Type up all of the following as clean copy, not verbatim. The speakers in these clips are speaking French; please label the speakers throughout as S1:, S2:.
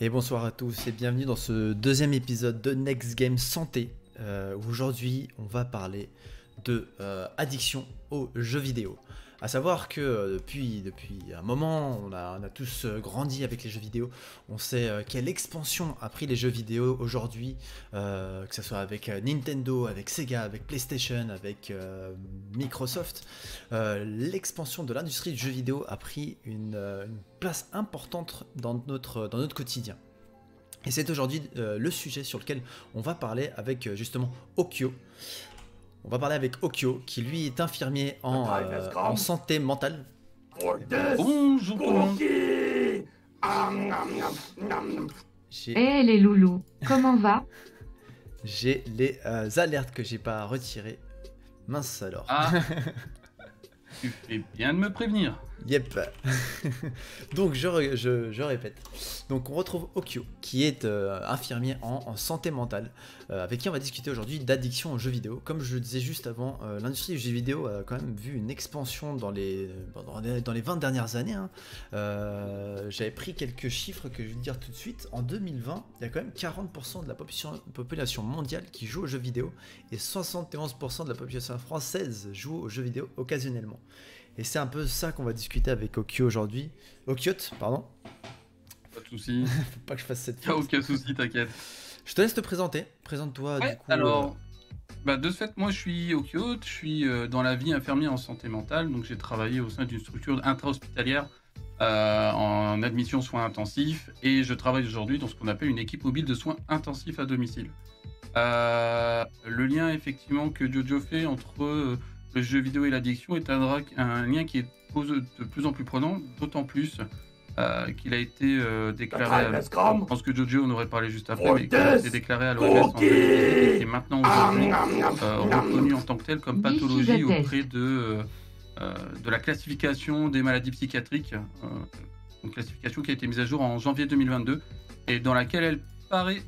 S1: Et bonsoir à tous et bienvenue dans ce deuxième épisode de Next Game Santé. Aujourd'hui, on va parler de addiction aux jeux vidéo. À savoir que depuis un moment, on a tous grandi avec les jeux vidéo. On sait quelle expansion a pris les jeux vidéo aujourd'hui, que ce soit avec Nintendo, avec Sega, avec PlayStation, avec Microsoft. L'expansion de l'industrie du jeu vidéo a pris une place importante dans notre quotidien. Et c'est aujourd'hui le sujet sur lequel on va parler avec justement Okyo. On va parler avec Okyo, qui lui est infirmier en santé mentale.
S2: Bonjour tout le monde.
S3: Eh les loulous, comment va?
S1: J'ai les alertes que j'ai pas retirées. Mince alors.
S2: Ah, tu fais bien de me prévenir.
S1: Yep. Donc je répète. Donc on retrouve Okyo, qui est infirmier en santé mentale, avec qui on va discuter aujourd'hui d'addiction aux jeux vidéo. Comme je le disais juste avant, l'industrie du jeu vidéo a quand même vu une expansion dans les 20 dernières années. J'avais pris quelques chiffres que je vais te dire tout de suite. En 2020, il y a quand même 40% de la population mondiale qui joue aux jeux vidéo et 71% de la population française joue aux jeux vidéo occasionnellement. Et c'est un peu ça qu'on va discuter avec Okyo aujourd'hui. Okyot, pardon.
S2: Pas de soucis.
S1: Faut pas que je fasse cette
S2: Y'a
S1: faute.
S2: aucun souci, t'inquiète.
S1: Je te laisse te présenter. Présente-toi
S2: Ouais,
S1: du coup.
S2: alors, de ce fait, moi je suis Okyo, je suis dans la vie infirmier en santé mentale, donc j'ai travaillé au sein d'une structure intra-hospitalière en admission soins intensifs, et je travaille aujourd'hui dans ce qu'on appelle une équipe mobile de soins intensifs à domicile. Le lien effectivement que Jojo fait entre le jeu vidéo et l'addiction est un lien qui est de plus en plus prenant, d'autant plus qu'il a été déclaré, je pense que Jojo en aurait parlé juste après, mais qu'il a été déclaré à l'OMS en 2018 et qui est maintenant aujourd'hui reconnu en tant que tel comme pathologie auprès de la classification des maladies psychiatriques, une classification qui a été mise à jour en janvier 2022 et dans laquelle elle paraît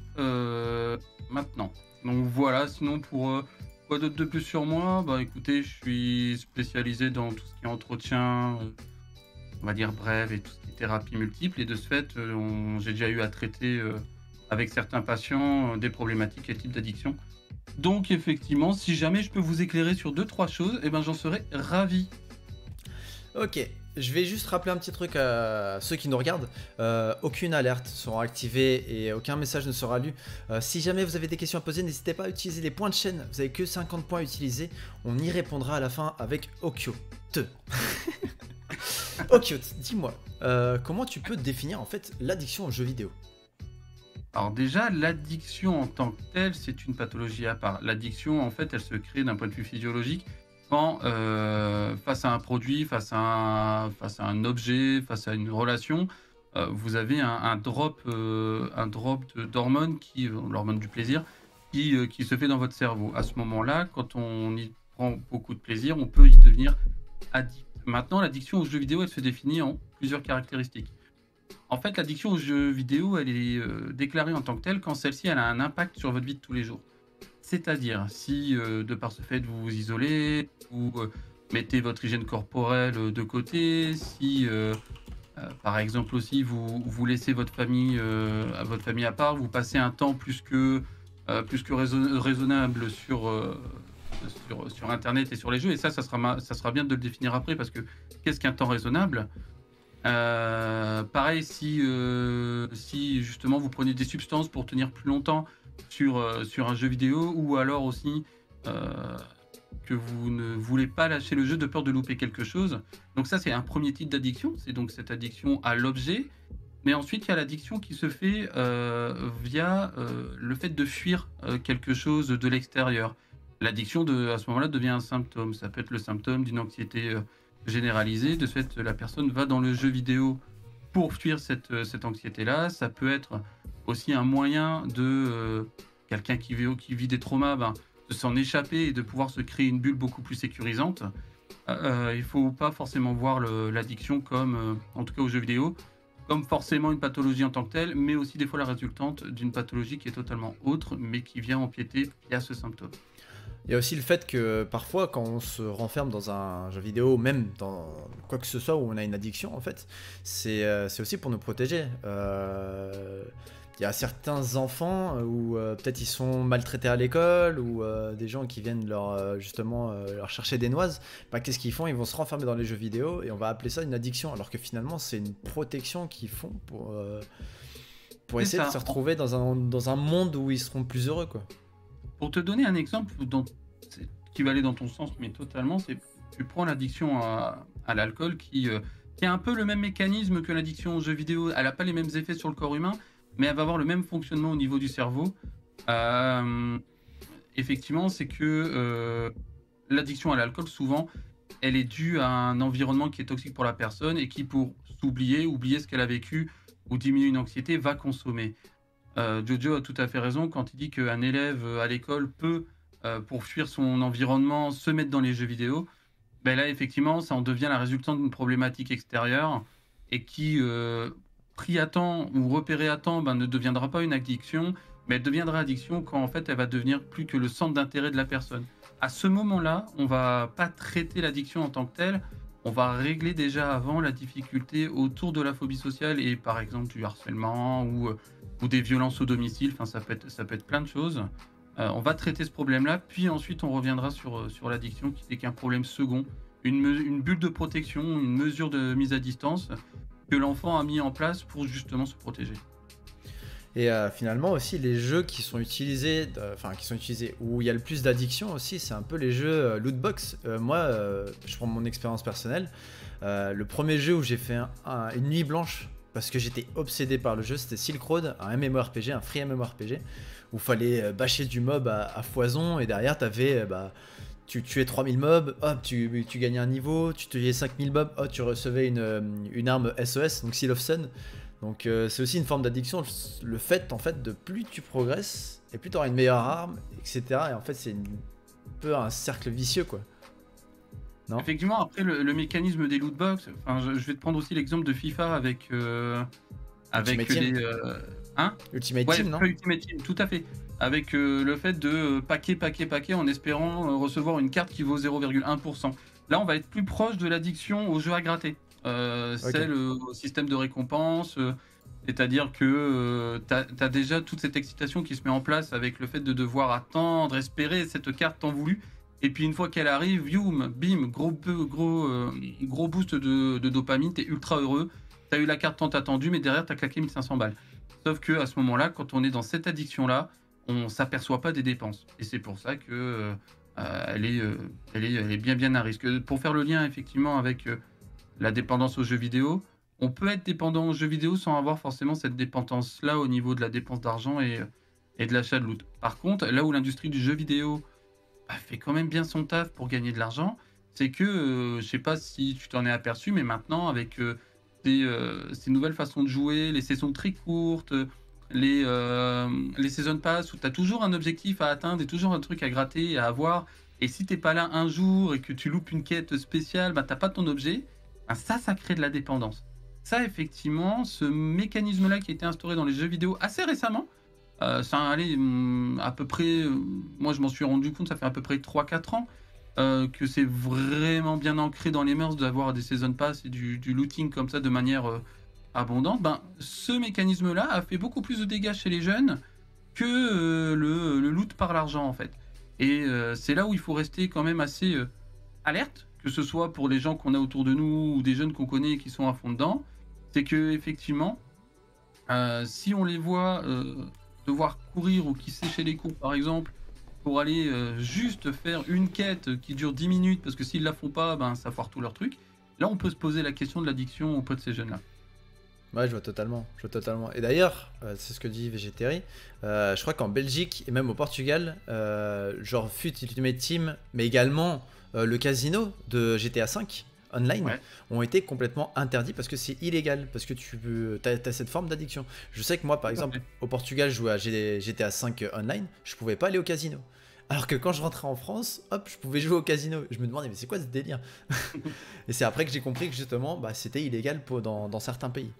S2: maintenant. Donc voilà, sinon pour quoi d'autre de plus sur moi? Bah écoutez, je suis spécialisé dans tout ce qui est entretien, on va dire bref, et tout ce qui est thérapie multiple. Et de ce fait, j'ai déjà eu à traiter avec certains patients des problématiques et types d'addiction. Donc effectivement, si jamais je peux vous éclairer sur 2-3 choses, eh ben j'en serais ravi.
S1: Ok. Je vais juste rappeler un petit truc à ceux qui nous regardent. Aucune alerte sera activée et aucun message ne sera lu. Si jamais vous avez des questions à poser, n'hésitez pas à utiliser les points de chaîne. Vous avez que 50 points à utiliser. On y répondra à la fin avec Okyo. Okyo, dis-moi, comment tu peux définir en fait l'addiction aux jeux vidéo?
S2: Alors déjà, l'addiction en tant que telle, c'est une pathologie à part. L'addiction, en fait, elle se crée d'un point de vue physiologique quand, face à un produit, face à un objet, face à une relation, vous avez un drop d'hormones, l'hormone du plaisir, qui se fait dans votre cerveau. À ce moment-là, quand on y prend beaucoup de plaisir, on peut y devenir addict. Maintenant, l'addiction aux jeux vidéo, elle se définit en plusieurs caractéristiques. En fait, l'addiction aux jeux vidéo, elle est déclarée en tant que telle quand celle-ci elle a un impact sur votre vie de tous les jours. C'est-à-dire, si de par ce fait vous vous isolez, vous mettez votre hygiène corporelle de côté, si par exemple aussi vous laissez votre famille à part, vous passez un temps plus que raisonnable sur Internet et sur les jeux, et ça sera bien de le définir après, parce que qu'est-ce qu'un temps raisonnable? Pareil, si justement vous prenez des substances pour tenir plus longtemps sur un jeu vidéo, ou alors aussi que vous ne voulez pas lâcher le jeu de peur de louper quelque chose. Donc ça, c'est un premier type d'addiction, c'est donc cette addiction à l'objet. Mais ensuite, il y a l'addiction qui se fait via le fait de fuir quelque chose de l'extérieur. L'addiction, à ce moment-là, devient un symptôme. Ça peut être le symptôme d'une anxiété généralisée. De ce fait, la personne va dans le jeu vidéo pour fuir cette anxiété-là. Ça peut être aussi un moyen de quelqu'un qui vit des traumas, de s'en échapper et de pouvoir se créer une bulle beaucoup plus sécurisante. Il ne faut pas forcément voir l'addiction comme, en tout cas aux jeux vidéo, comme forcément une pathologie en tant que telle, mais aussi des fois la résultante d'une pathologie qui est totalement autre, mais qui vient empiéter via ce symptôme.
S1: Il y a aussi le fait que parfois, quand on se renferme dans un jeu vidéo, même dans quoi que ce soit où on a une addiction, en fait, c'est aussi pour nous protéger. Il y a certains enfants où peut-être ils sont maltraités à l'école ou des gens qui viennent justement leur chercher des noises. Bah, qu'est-ce qu'ils font? Ils vont se renfermer dans les jeux vidéo et on va appeler ça une addiction, alors que finalement c'est une protection qu'ils font pour
S2: C'est
S1: essayer de
S2: ça.
S1: se retrouver dans un monde où ils seront plus heureux, quoi.
S2: Pour te donner un exemple qui va aller dans ton sens, mais totalement, c'est tu prends l'addiction à l'alcool qui a un peu le même mécanisme que l'addiction aux jeux vidéo. Elle n'a pas les mêmes effets sur le corps humain, mais elle va avoir le même fonctionnement au niveau du cerveau. Euh, Effectivement, c'est que l'addiction à l'alcool, souvent, elle est due à un environnement qui est toxique pour la personne et qui, pour oublier ce qu'elle a vécu ou diminuer une anxiété, va consommer. Jojo a tout à fait raison quand il dit qu'un élève à l'école peut, pour fuir son environnement, se mettre dans les jeux vidéo. Ben là, effectivement, ça en devient la résultante d'une problématique extérieure et qui, pris à temps ou repérée à temps, ben, ne deviendra pas une addiction, mais elle deviendra addiction quand en fait elle va devenir plus que le centre d'intérêt de la personne. À ce moment-là, on va pas traiter l'addiction en tant que telle, on va régler déjà avant la difficulté autour de la phobie sociale et par exemple du harcèlement ou des violences au domicile, enfin ça peut être plein de choses. On va traiter ce problème-là, puis ensuite on reviendra sur l'addiction qui n'est qu'un problème second, une bulle de protection, une mesure de mise à distance que l'enfant a mis en place pour justement se protéger.
S1: Et finalement aussi les jeux qui sont utilisés, où il y a le plus d'addiction aussi, c'est un peu les jeux lootbox. Moi, je prends mon expérience personnelle. Le premier jeu où j'ai fait une nuit blanche parce que j'étais obsédé par le jeu, c'était Silk Road, un MMORPG, un free MMORPG, où il fallait bâcher du mob à foison et derrière t'avais tu tuais 3000 mobs, hop, tu gagnais un niveau, tu tuais 5000 mobs, hop, tu recevais une arme SOS, donc Seal of Sun. Donc c'est aussi une forme d'addiction, le fait en fait de plus tu progresses et plus tu auras une meilleure arme, etc. Et en fait c'est un peu un cercle vicieux, quoi. Non?
S2: Effectivement, après le mécanisme des lootbox, enfin, je vais te prendre aussi l'exemple de FIFA avec
S1: Ultimate Team.
S2: les hein
S1: Ultimate
S2: ouais,
S1: Team, non?
S2: FIFA Ultimate Team, tout à fait. Avec le fait de paquer en espérant recevoir une carte qui vaut 0,1%. Là, on va être plus proche de l'addiction au jeu à gratter. C'est le système de récompense, c'est-à-dire que tu as déjà toute cette excitation qui se met en place avec le fait de devoir attendre, espérer cette carte tant voulue. Et puis une fois qu'elle arrive, youm, bim, gros boost de dopamine, t'es ultra heureux, t'as eu la carte tant attendue, mais derrière t'as claqué 1500 balles. Sauf que à ce moment-là, quand on est dans cette addiction-là, on s'aperçoit pas des dépenses. Et c'est pour ça que elle est bien à risque. Pour faire le lien effectivement avec la dépendance aux jeux vidéo, on peut être dépendant aux jeux vidéo sans avoir forcément cette dépendance-là au niveau de la dépense d'argent et de l'achat de loot. Par contre, là où l'industrie du jeu vidéo fait quand même bien son taf pour gagner de l'argent, c'est que, je sais pas si tu t'en es aperçu, mais maintenant avec ces nouvelles façons de jouer, les saisons très courtes, les season pass où tu as toujours un objectif à atteindre et toujours un truc à gratter et à avoir, et si t'es pas là un jour et que tu loupes une quête spéciale, bah t'as pas ton objet, bah ça crée de la dépendance. Ça, effectivement, ce mécanisme-là qui a été instauré dans les jeux vidéo assez récemment, ça allait à peu près, moi je m'en suis rendu compte, ça fait à peu près 3-4 ans que c'est vraiment bien ancré dans les mœurs d'avoir des season pass et du looting comme ça de manière abondante. Ben, ce mécanisme-là a fait beaucoup plus de dégâts chez les jeunes que le loot par l'argent en fait. Et c'est là où il faut rester quand même assez alerte, que ce soit pour les gens qu'on a autour de nous ou des jeunes qu'on connaît qui sont à fond dedans. C'est que effectivement, si on les voit devoir courir ou qui séchaient les cours par exemple pour aller juste faire une quête qui dure 10 minutes parce que s'ils la font pas, ben ça foire tout leur truc. Là, on peut se poser la question de l'addiction auprès de ces jeunes-là.
S1: Ouais, je vois totalement. Et d'ailleurs, c'est ce que dit Végéteri, je crois qu'en Belgique et même au Portugal, genre FUT Ultimate Team, mais également le casino de GTA V online,
S2: Ouais.
S1: ont été complètement interdits parce que c'est illégal, parce que tu as cette forme d'addiction. Je sais que moi, par exemple, au Portugal, je jouais à GTA V online, je pouvais pas aller au casino. Alors que quand je rentrais en France, hop, je pouvais jouer au casino. Je me demandais, mais c'est quoi ce délire? Et c'est après que j'ai compris que justement, bah, c'était illégal dans certains pays.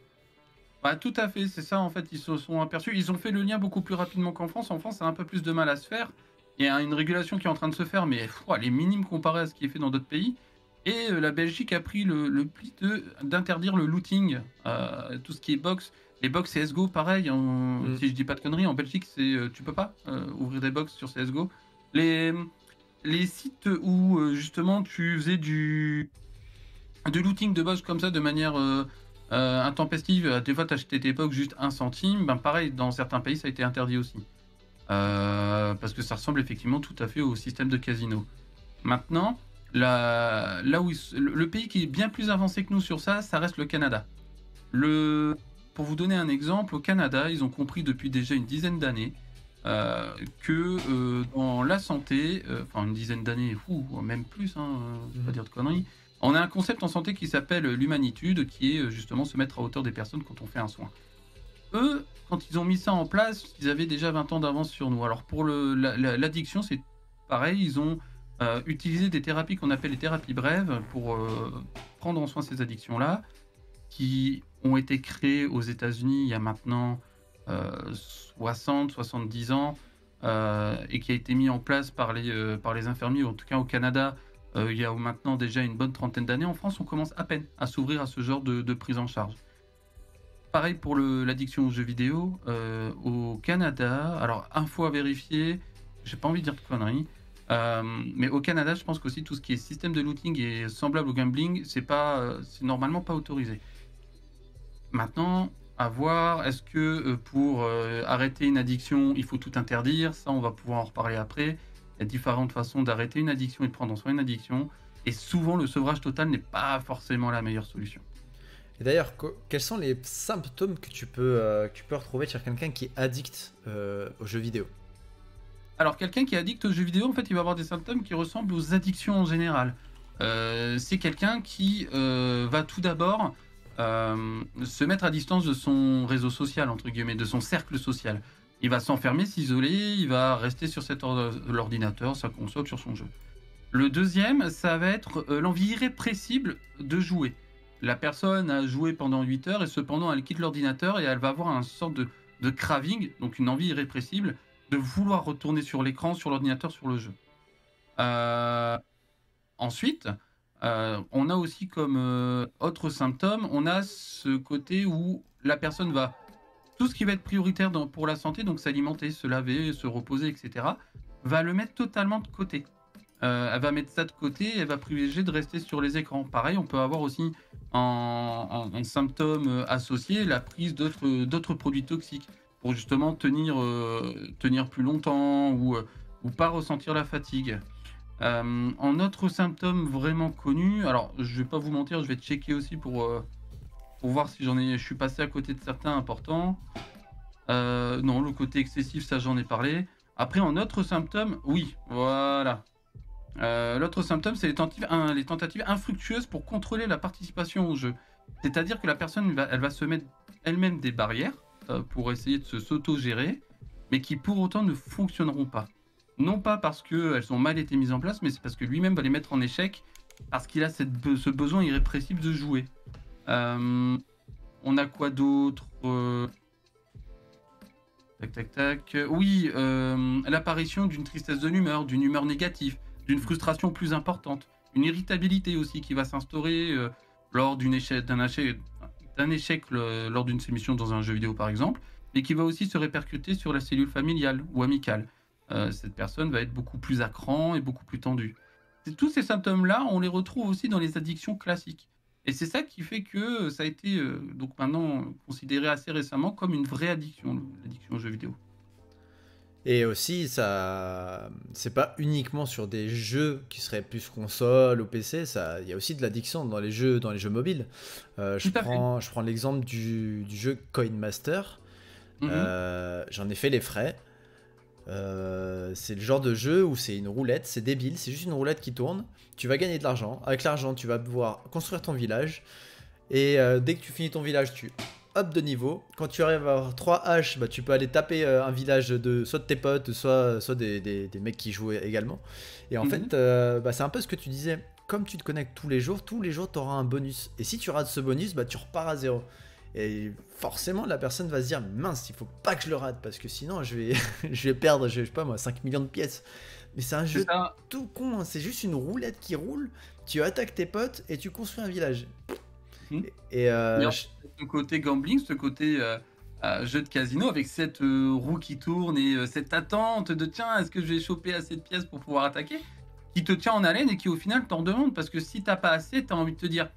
S2: Bah, tout à fait, c'est ça en fait, ils se sont aperçus. Ils ont fait le lien beaucoup plus rapidement qu'en France. En France, ça a un peu plus de mal à se faire. Il y a une régulation qui est en train de se faire, mais elle est minime comparée à ce qui est fait dans d'autres pays. Et la Belgique a pris le pli d'interdire le looting, tout ce qui est box. Les box CSGO, pareil, si je dis pas de conneries, en Belgique, tu peux pas ouvrir des box sur CSGO. Les sites où justement tu faisais de looting de box comme ça de manière intempestive, des fois tu achetais tes box juste 1 centime, ben pareil, dans certains pays ça a été interdit aussi. Parce que ça ressemble effectivement tout à fait au système de casino. Maintenant, là où le pays qui est bien plus avancé que nous sur ça, ça reste le Canada. Pour vous donner un exemple, au Canada, ils ont compris depuis déjà une dizaine d'années que dans la santé, enfin une dizaine d'années, même plus, pas dire de conneries, on a un concept en santé qui s'appelle l'humanitude, qui est justement se mettre à hauteur des personnes quand on fait un soin. Eux, quand ils ont mis ça en place, ils avaient déjà 20 ans d'avance sur nous. Alors pour l'addiction, c'est pareil, ils ont utilisé des thérapies qu'on appelle les thérapies brèves pour prendre en soin ces addictions-là, qui ont été créées aux États-Unis il y a maintenant 70 ans, et qui a été mis en place par les infirmiers, en tout cas au Canada, il y a maintenant déjà une bonne trentaine d'années. En France, on commence à peine à s'ouvrir à ce genre de prise en charge. Pareil pour l'addiction aux jeux vidéo, au Canada, alors info à vérifier, j'ai pas envie de dire de conneries, mais au Canada, je pense qu'aussi tout ce qui est système de looting et semblable au gambling, c'est normalement pas autorisé. Maintenant, à voir, est-ce que pour arrêter une addiction, il faut tout interdire? Ça, on va pouvoir en reparler après. Il y a différentes façons d'arrêter une addiction et de prendre en soin une addiction. Et souvent, le sevrage total n'est pas forcément la meilleure solution.
S1: Et d'ailleurs, quels sont les symptômes que tu peux retrouver chez quelqu'un qui est addict aux jeux vidéo?
S2: Alors, quelqu'un qui est addict aux jeux vidéo, en fait, il va avoir des symptômes qui ressemblent aux addictions en général. C'est quelqu'un qui va tout d'abord se mettre à distance de son réseau social, entre guillemets, de son cercle social. Il va s'enfermer, s'isoler, il va rester sur l'ordinateur, sa console, sur son jeu. Le deuxième, ça va être l'envie irrépressible de jouer. La personne a joué pendant 8 heures et cependant elle quitte l'ordinateur et elle va avoir une sorte de craving, donc une envie irrépressible de vouloir retourner sur l'écran, sur l'ordinateur, sur le jeu. Ensuite, on a aussi comme autre symptôme, on a ce côté où la personne va... Tout ce qui va être prioritaire pour la santé, donc s'alimenter, se laver, se reposer, etc., va le mettre totalement de côté. Elle va mettre ça de côté et elle va privilégier de rester sur les écrans. Pareil, on peut avoir aussi un symptôme associé, la prise d'autres produits toxiques pour justement tenir plus longtemps ou pas ressentir la fatigue. En autre symptôme vraiment connu, alors je vais pas vous mentir, je vais checker aussi pour voir si je suis passé à côté de certains importants. Non, le côté excessif, ça j'en ai parlé. Après, en autre symptôme, oui, voilà. L'autre symptôme, c'est les tentatives infructueuses pour contrôler la participation au jeu. C'est-à-dire que la personne elle va se mettre elle-même des barrières pour essayer de s'auto-gérer, mais qui pour autant ne fonctionneront pas. Non pas parce qu'elles ont mal été mises en place, mais c'est parce que lui-même va les mettre en échec, parce qu'il a ce besoin irrépressible de jouer. On a quoi d'autre? Oui, l'apparition d'une tristesse de l'humeur, d'une humeur négative, d'une frustration plus importante, une irritabilité aussi qui va s'instaurer lors d'un échec lors d'une sémission dans un jeu vidéo par exemple, mais qui va aussi se répercuter sur la cellule familiale ou amicale. Cette personne va être beaucoup plus à cran et beaucoup plus tendue. Tous ces symptômes-là, on les retrouve aussi dans les addictions classiques. Et c'est ça qui fait que ça a été donc maintenant considéré assez récemment comme une vraie addiction, l'addiction aux jeux vidéo.
S1: Et aussi, ça, c'est pas uniquement sur des jeux qui seraient plus console ou PC, il y a aussi de l'addiction dans les jeux mobiles. Je prends l'exemple du jeu Coin Master. J'en ai fait les frais. C'est le genre de jeu où c'est une roulette, c'est débile, c'est juste une roulette qui tourne. Tu vas gagner de l'argent. Avec l'argent, tu vas pouvoir construire ton village. Et dès que tu finis ton village, tu hop de niveau. Quand tu arrives à avoir 3 haches, bah, tu peux aller taper un village soit de tes potes, soit des mecs qui jouent également. Et en fait, c'est un peu ce que tu disais. Comme tu te connectes tous les jours, tu auras un bonus. Et si tu rates ce bonus, bah, tu repars à zéro. Et forcément, la personne va se dire, mince, il faut pas que je le rate, parce que sinon, je vais perdre, je sais pas moi, 5 millions de pièces. Mais c'est un jeu tout con, hein. C'est juste une roulette qui roule, tu attaques tes potes et tu construis un village.
S2: Et ce côté gambling, ce côté jeu de casino, avec cette roue qui tourne et cette attente de tiens, est-ce que je vais choper assez de pièces pour pouvoir attaquer, qui te tient en haleine et qui au final t'en demande, parce que si t'as pas assez, t'as envie de te dire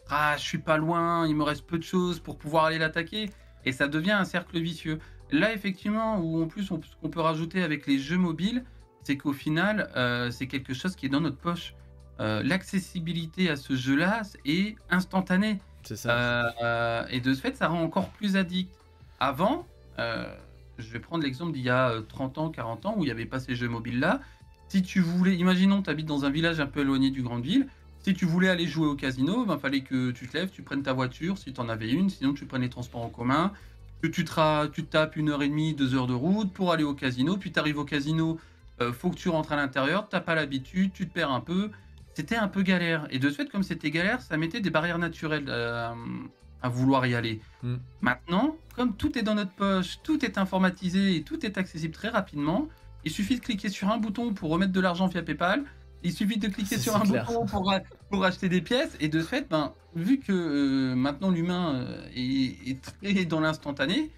S2: ah, je suis pas loin, il me reste peu de choses pour pouvoir aller l'attaquer, et ça devient un cercle vicieux. Là, effectivement, où en plus, ce qu'on peut rajouter avec les jeux mobiles, c'est qu'au final, c'est quelque chose qui est dans notre poche. L'accessibilité à ce jeu-là est instantanée.
S1: C'est ça.
S2: Et de ce fait, ça rend encore plus addict. Avant, je vais prendre l'exemple d'il y a 30 ans, 40 ans, où il n'y avait pas ces jeux mobiles-là. Si tu voulais, imaginons, tu habites dans un village un peu éloigné du grande ville. Si tu voulais aller jouer au casino, il fallait que tu te lèves, tu prennes ta voiture, si tu en avais une, sinon tu prennes les transports en commun, que tu te tapes 1h30, 2 heures de route pour aller au casino, puis tu arrives au casino, faut que tu rentres à l'intérieur, t'as pas l'habitude, tu te perds un peu, c'était un peu galère. Et de ce fait, comme c'était galère, ça mettait des barrières naturelles à vouloir y aller. Maintenant, comme tout est dans notre poche, tout est informatisé et tout est accessible très rapidement, il suffit de cliquer sur un bouton pour remettre de l'argent via PayPal. Il suffit de cliquer sur un bouton pour acheter des pièces. Et de ce fait, vu que maintenant l'humain est très dans l'instantané,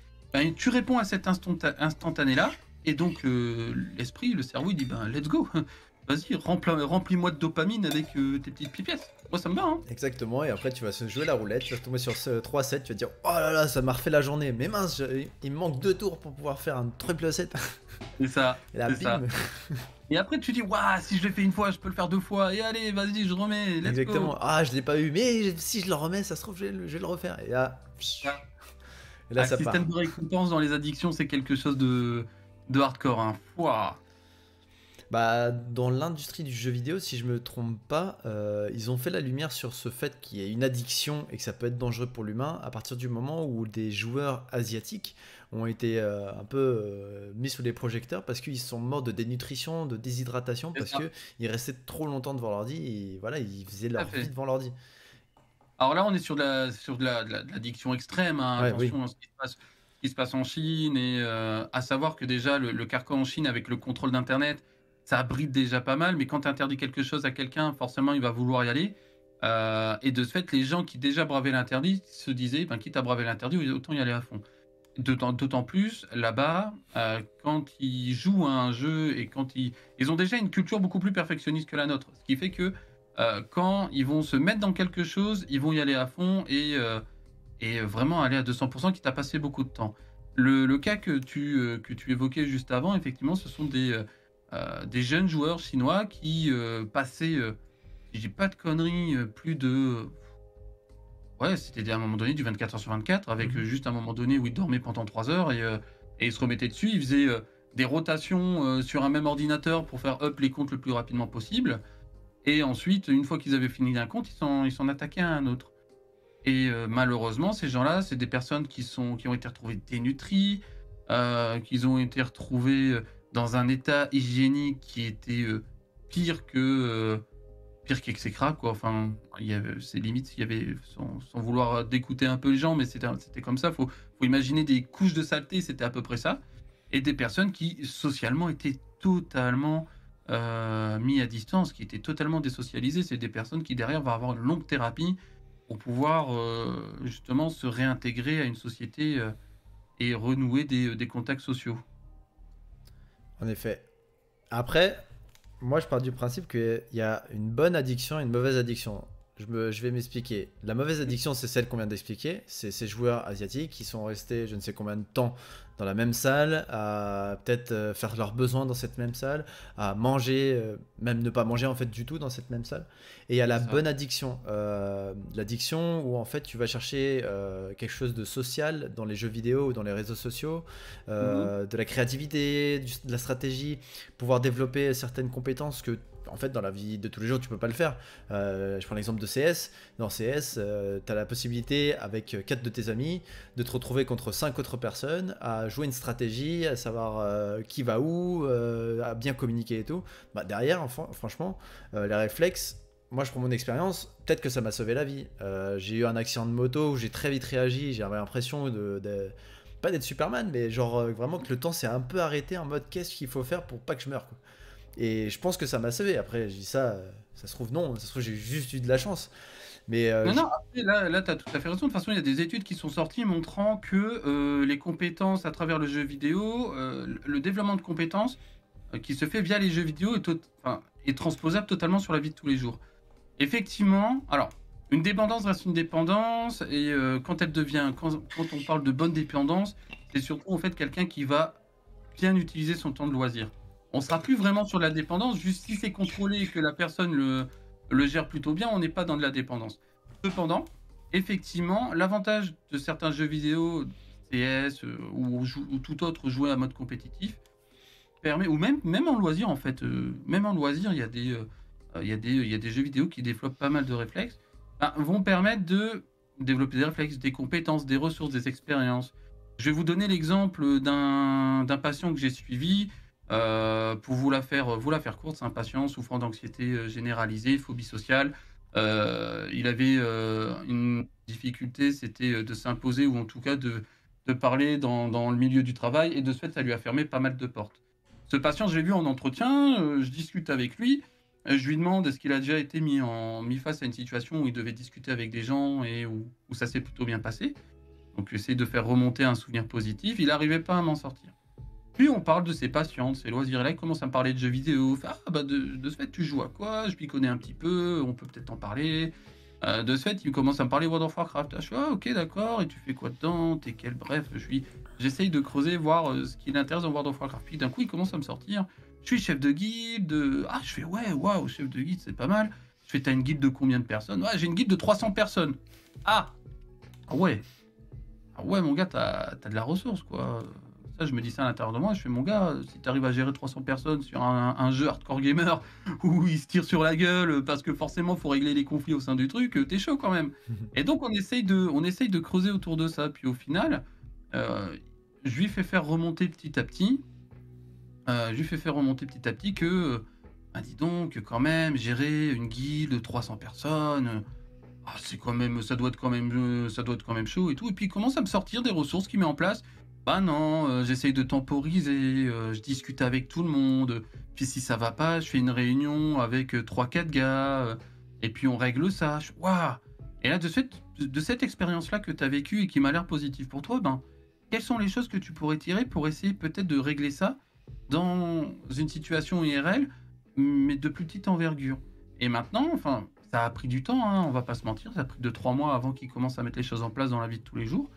S2: tu réponds à cet instantané-là. Et donc l'esprit, le cerveau, il dit let's go. Vas-y, remplis-moi de dopamine avec tes petites pièces. Moi, ça me va. Hein.
S1: Exactement. Et après, tu vas se jouer la roulette. Tu vas tomber sur ce 3-7. Tu vas dire oh là là, ça m'a refait la journée. Mais mince, il me manque 2 tours pour pouvoir faire un triple 7.
S2: C'est ça.
S1: Et là, bim.
S2: Et après, tu dis, waouh, si je le fais une fois, je peux le faire 2 fois. Et allez, vas-y, je remets.
S1: Exactement. Go. Ah, je l'ai pas eu, mais si je le remets, ça se trouve, je vais le refaire. Et là,
S2: ça part. Le système de récompense dans les addictions, c'est quelque chose de hardcore. Hein. Wow.
S1: Dans l'industrie du jeu vidéo, si je me trompe pas, ils ont fait la lumière sur ce fait qu'il y ait une addiction et que ça peut être dangereux pour l'humain à partir du moment où des joueurs asiatiques ont été un peu mis sous les projecteurs parce qu'ils sont morts de dénutrition, de déshydratation, parce qu'ils restaient trop longtemps devant l'ordi et voilà, ils faisaient leur vie devant l'ordi.
S2: Alors là, on est sur de l'addiction extrême. Hein.
S1: Ouais,
S2: attention à ce qui se passe en Chine, et à savoir que déjà le carcan en Chine avec le contrôle d'Internet, ça bride déjà pas mal, mais quand tu interdis quelque chose à quelqu'un, forcément, il va vouloir y aller. Et de ce fait, les gens qui déjà bravaient l'interdit se disaient, quitte à braver l'interdit, autant y aller à fond. D'autant plus, là-bas, quand ils jouent à un jeu et quand ils ont déjà une culture beaucoup plus perfectionniste que la nôtre. Ce qui fait que quand ils vont se mettre dans quelque chose, ils vont y aller à fond et vraiment aller à 200%, quitte à passer beaucoup de temps. Le cas que tu évoquais juste avant, effectivement, ce sont des jeunes joueurs chinois qui passaient, si je dis pas de conneries, plus de... Ouais, c'était à un moment donné du 24h/24, avec juste un moment donné où ils dormaient pendant 3 heures et ils se remettaient dessus. Ils faisaient des rotations sur un même ordinateur pour faire up les comptes le plus rapidement possible. Et ensuite, une fois qu'ils avaient fini d'un compte, ils s'en attaquaient à un autre. Et malheureusement, ces gens-là, c'est des personnes qui ont été retrouvées dénutries, qui ont été retrouvées dans un état hygiénique qui était pire qu'exécrable, quoi. Enfin, il y avait ses limites, il y avait, sans vouloir dégoûter un peu les gens, mais c'était comme ça. Faut imaginer des couches de saleté, c'était à peu près ça. Et des personnes qui, socialement, étaient totalement mis à distance, qui étaient totalement désocialisées. C'est des personnes qui, derrière, vont avoir une longue thérapie pour pouvoir, justement, se réintégrer à une société et renouer des contacts sociaux.
S1: En effet. Après... Moi, je pars du principe qu'il y a une bonne addiction et une mauvaise addiction. Je vais m'expliquer. La mauvaise addiction, c'est celle qu'on vient d'expliquer. C'est ces joueurs asiatiques qui sont restés je ne sais combien de temps dans la même salle, à peut-être faire leurs besoins dans cette même salle, à manger, même ne pas manger en fait du tout dans cette même salle. Et il y a la bonne addiction. L'addiction où en fait tu vas chercher quelque chose de social dans les jeux vidéo ou dans les réseaux sociaux, de la créativité, de la stratégie, pouvoir développer certaines compétences que en fait dans la vie de tous les jours tu peux pas le faire. Je prends l'exemple de CS. Dans CS, tu as la possibilité avec 4 de tes amis de te retrouver contre 5 autres personnes, à jouer une stratégie, à savoir qui va où, à bien communiquer et tout. Derrière, franchement, les réflexes, moi je prends mon expérience, peut-être que ça m'a sauvé la vie. J'ai eu un accident de moto où j'ai très vite réagi, j'avais l'impression pas d'être Superman, mais genre vraiment que le temps s'est un peu arrêté en mode qu'est-ce qu'il faut faire pour pas que je meure, quoi. Et je pense que ça m'a sauvé. Après, je dis ça, ça se trouve non, ça se trouve j'ai juste eu de la chance. Mais
S2: Non, après, là tu as tout à fait raison. De toute façon, il y a des études qui sont sorties montrant que les compétences à travers le jeu vidéo, le développement de compétences qui se fait via les jeux vidéo est transposable totalement sur la vie de tous les jours. Effectivement, alors, une dépendance reste une dépendance, et quand on parle de bonne dépendance, c'est surtout en fait quelqu'un qui va bien utiliser son temps de loisir. On sera plus vraiment sur la dépendance, juste si c'est contrôlé et que la personne le gère plutôt bien, on n'est pas dans de la dépendance. Cependant, effectivement, l'avantage de certains jeux vidéo, CS ou tout autre joué à mode compétitif, permet, ou même en loisir en fait, même en loisir, il y a des jeux vidéo qui développent pas mal de réflexes, vont permettre de développer des réflexes, des compétences, des ressources, des expériences. Je vais vous donner l'exemple d'un patient que j'ai suivi, pour vous la faire courte. C'est un patient souffrant d'anxiété généralisée, phobie sociale. Il avait une difficulté, c'était de s'imposer, ou en tout cas de parler dans le milieu du travail, et de ce fait, ça lui a fermé pas mal de portes. Ce patient, je l'ai vu en entretien, je discute avec lui, je lui demande est-ce qu'il a déjà été mis face à une situation où il devait discuter avec des gens et où ça s'est plutôt bien passé. Donc j'essaie de faire remonter un souvenir positif, il n'arrivait pas à m'en sortir. Puis on parle de ses passions, de ses loisirs, et là il commence à me parler de jeux vidéo. De ce fait tu joues à quoi? Je m'y connais un petit peu, on peut peut-être en parler. De ce fait il commence à me parler World of Warcraft. Je suis ok d'accord, et tu fais quoi dedans? T'es quel? Bref, j'essaye de creuser, voir ce qui l'intéresse dans World of Warcraft. Puis d'un coup il commence à me sortir, je suis chef de guilde. Je fais ouais, waouh, chef de guilde c'est pas mal. Je fais t'as une guilde de combien de personnes? Ouais, j'ai une guilde de 300 personnes. Ah ouais. Ah ouais, mon gars, t'as de la ressource, quoi. Ça, je me dis ça à l'intérieur de moi. Je fais, mon gars, si t'arrives à gérer 300 personnes sur un jeu hardcore gamer où ils se tirent sur la gueule parce que forcément, faut régler les conflits au sein du truc, t'es chaud quand même. Et donc, on essaye de creuser autour de ça. Puis au final, je lui fais faire remonter petit à petit. Que, dis donc, quand même, gérer une guilde de 300 personnes. C'est quand même, ça doit être quand même chaud et tout. Et puis il commence à me sortir des ressources qu'il met en place. Bah non, j'essaye de temporiser, je discute avec tout le monde. Puis si ça va pas, je fais une réunion avec 3-4 gars, et puis on règle ça. Waouh! Et là, de cette expérience-là que tu as vécue et qui m'a l'air positive pour toi, quelles sont les choses que tu pourrais tirer pour essayer peut-être de régler ça dans une situation IRL, mais de plus petite envergure? Et maintenant, enfin, ça a pris du temps, hein, on va pas se mentir, ça a pris 2-3 mois avant qu'il commence à mettre les choses en place dans la vie de tous les jours.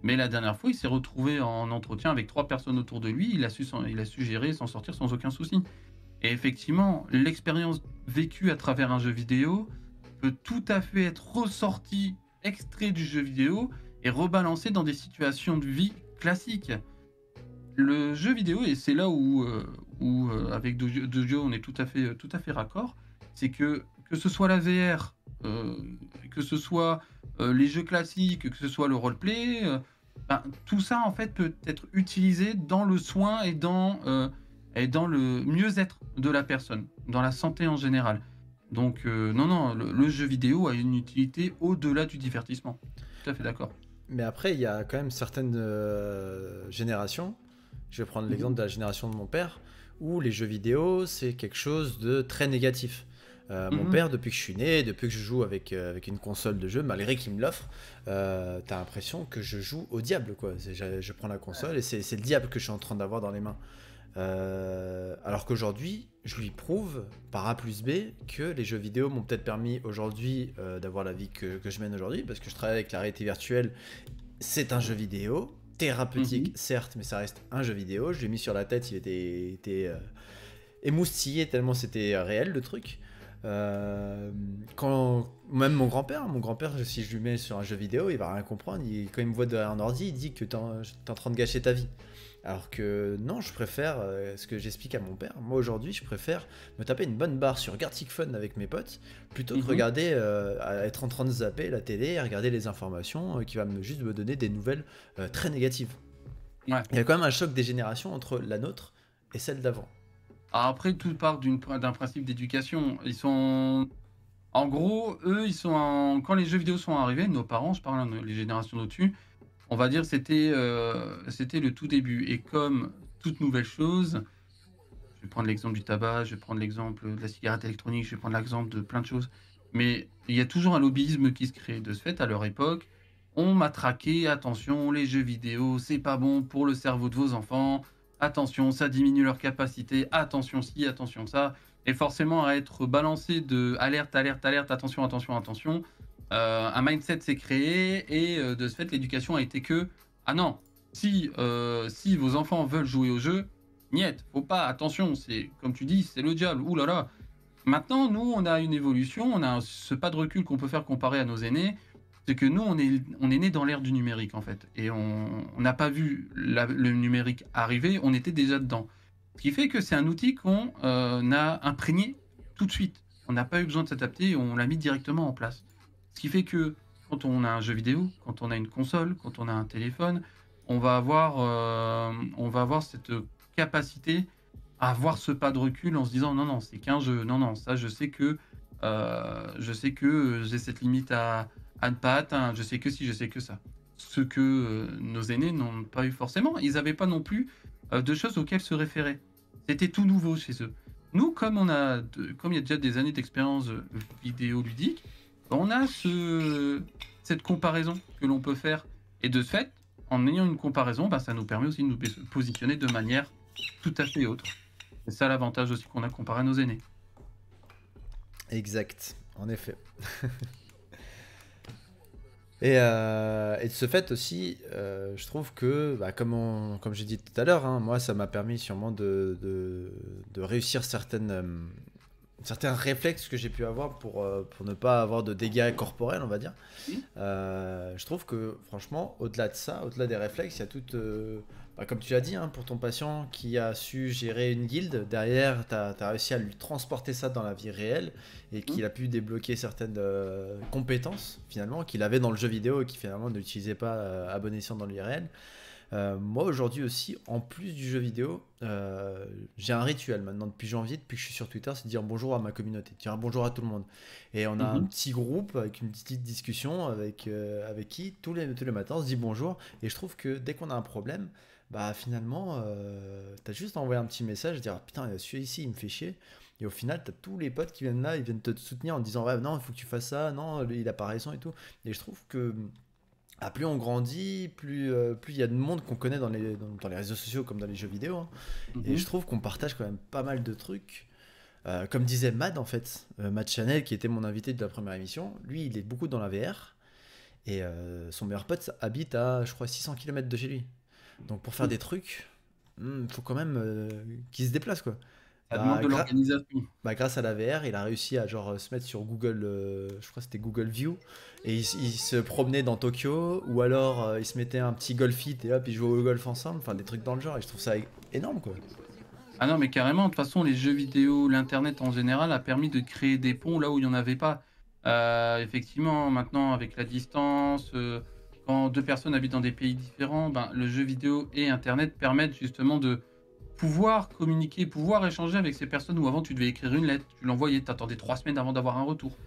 S2: Mais la dernière fois, il s'est retrouvé en entretien avec 3 personnes autour de lui, il a su gérer, s'en sortir sans aucun souci. Et effectivement, l'expérience vécue à travers un jeu vidéo peut tout à fait être ressortie, extrait du jeu vidéo, et rebalancée dans des situations de vie classiques. Le jeu vidéo, et c'est là où avec Dojo on est tout à fait raccord, c'est que ce soit la VR, que ce soit les jeux classiques, que ce soit le roleplay, tout ça en fait peut être utilisé dans le soin et dans le mieux-être de la personne, dans la santé en général. Donc non, le jeu vidéo a une utilité au-delà du divertissement. Tout à fait d'accord.
S1: Mais après, il y a quand même certaines générations, je vais prendre l'exemple de la génération de mon père, où les jeux vidéo, c'est quelque chose de très négatif. Mon père, depuis que je suis né, depuis que je joue avec une console de jeu, malgré qu'il me l'offre, t'as l'impression que je joue au diable, quoi. Je prends la console et c'est le diable que je suis en train d'avoir dans les mains. Alors qu'aujourd'hui, je lui prouve par A plus B que les jeux vidéo m'ont peut-être permis aujourd'hui d'avoir la vie que je mène aujourd'hui, parce que je travaille avec la réalité virtuelle. C'est un jeu vidéo, thérapeutique certes, mais ça reste un jeu vidéo. Je l'ai mis sur la tête, il était émoustillé tellement c'était réel le truc. Quand même mon grand-père, si je lui mets sur un jeu vidéo, il va rien comprendre. Quand il me voit derrière un ordi, il dit que t'es en train de gâcher ta vie. Alors que non, je préfère ce que j'explique à mon père. Moi aujourd'hui, je préfère me taper une bonne barre sur Gartic Fun avec mes potes plutôt que regarder, être en train de zapper la télé et regarder les informations qui va juste me donner des nouvelles très négatives. Ouais. Il y a quand même un choc des générations entre la nôtre et celle d'avant.
S2: Après, tout part d'un principe d'éducation. Ils sont En gros, eux, quand les jeux vidéo sont arrivés, nos parents, je parle, hein, les générations d'au-dessus, on va dire c'était le tout début. Et comme toute nouvelle chose, je vais prendre l'exemple du tabac, je vais prendre l'exemple de la cigarette électronique, je vais prendre l'exemple de plein de choses. Mais il y a toujours un lobbyisme qui se crée. De ce fait, à leur époque, on m'a traqué, attention, les jeux vidéo, c'est pas bon pour le cerveau de vos enfants. Attention, ça diminue leur capacité. Attention ci, attention ça. Et forcément, à être balancé de alerte, alerte, alerte, attention, attention, attention, un mindset s'est créé et de ce fait, l'éducation a été que, ah non, si vos enfants veulent jouer au jeu, niet, faut pas, attention, c'est comme tu dis, c'est le diable, ouh là là. Maintenant, nous, on a une évolution, on a ce pas de recul qu'on peut faire comparé à nos aînés, c'est que nous, on est né dans l'ère du numérique en fait, et on n'a pas vu le numérique arriver, on était déjà dedans. Ce qui fait que c'est un outil qu'on a imprégné tout de suite. On n'a pas eu besoin de s'adapter, on l'a mis directement en place. Ce qui fait que quand on a un jeu vidéo, quand on a une console, quand on a un téléphone, on va avoir cette capacité à avoir ce pas de recul en se disant non, non, c'est qu'un jeu, non, non, ça je sais que j'ai cette limite à ne pas atteindre, je sais que si, je sais que ça. Ce que nos aînés n'ont pas eu forcément, ils n'avaient pas non plus de choses auxquelles se référer. C'était tout nouveau chez eux. Nous, comme il y a déjà des années d'expérience vidéoludique, on a cette comparaison que l'on peut faire. Et de ce fait, en ayant une comparaison, bah, ça nous permet aussi de nous positionner de manière tout à fait autre. C'est ça l'avantage aussi qu'on a comparé à nos aînés.
S1: Exact, en effet. Et de ce fait aussi, je trouve que, bah, comme j'ai dit tout à l'heure, hein, moi ça m'a permis sûrement de réussir certains réflexes que j'ai pu avoir pour ne pas avoir de dégâts corporels, on va dire. Je trouve que franchement, au-delà de ça, au-delà des réflexes, il y a tout, bah, comme tu l'as dit, hein, pour ton patient qui a su gérer une guilde, derrière, tu as réussi à lui transporter ça dans la vie réelle et qu'il a pu débloquer certaines compétences finalement qu'il avait dans le jeu vidéo et qui finalement ne l'utilisait pas à bon escient dans l'IRL. Moi aujourd'hui aussi, en plus du jeu vidéo, j'ai un rituel maintenant depuis janvier, depuis que je suis sur Twitter, c'est de dire bonjour à ma communauté, dire bonjour à tout le monde. Et on a un petit groupe avec une petite discussion avec qui tous les matins on se dit bonjour. Et je trouve que dès qu'on a un problème, bah finalement, t'as juste à envoyer un petit message, dire ah, putain, celui-ci il me fait chier. Et au final, t'as tous les potes qui viennent là, ils viennent te soutenir en te disant ouais, non, il faut que tu fasses ça, non, il a pas raison et tout. Et je trouve que plus on grandit, plus il y a de monde qu'on connaît dans les réseaux sociaux comme dans les jeux vidéo, hein. Et je trouve qu'on partage quand même pas mal de trucs. Comme disait Mad en fait, Mad Chanel qui était mon invité de la première émission, lui il est beaucoup dans la VR et son meilleur pote habite à je crois 600 km de chez lui. Donc pour faire des trucs, faut quand même qu'il se déplace quoi.
S2: Ça demande de l'organisation.
S1: Grâce à la VR, il a réussi à genre se mettre sur Google, je crois que c'était Google View, et il se promenait dans Tokyo, ou alors il se mettait un petit golfit et hop, ils jouaient au golf ensemble, enfin des trucs dans le genre, et je trouve ça énorme quoi.
S2: Ah non, mais carrément, de toute façon, les jeux vidéo, l'internet en général a permis de créer des ponts là où il n'y en avait pas. Effectivement, maintenant, avec la distance, quand deux personnes habitent dans des pays différents, ben, le jeu vidéo et internet permettent justement de pouvoir communiquer, pouvoir échanger avec ces personnes où avant tu devais écrire une lettre, tu l'envoyais, t'attendais 3 semaines avant d'avoir un retour.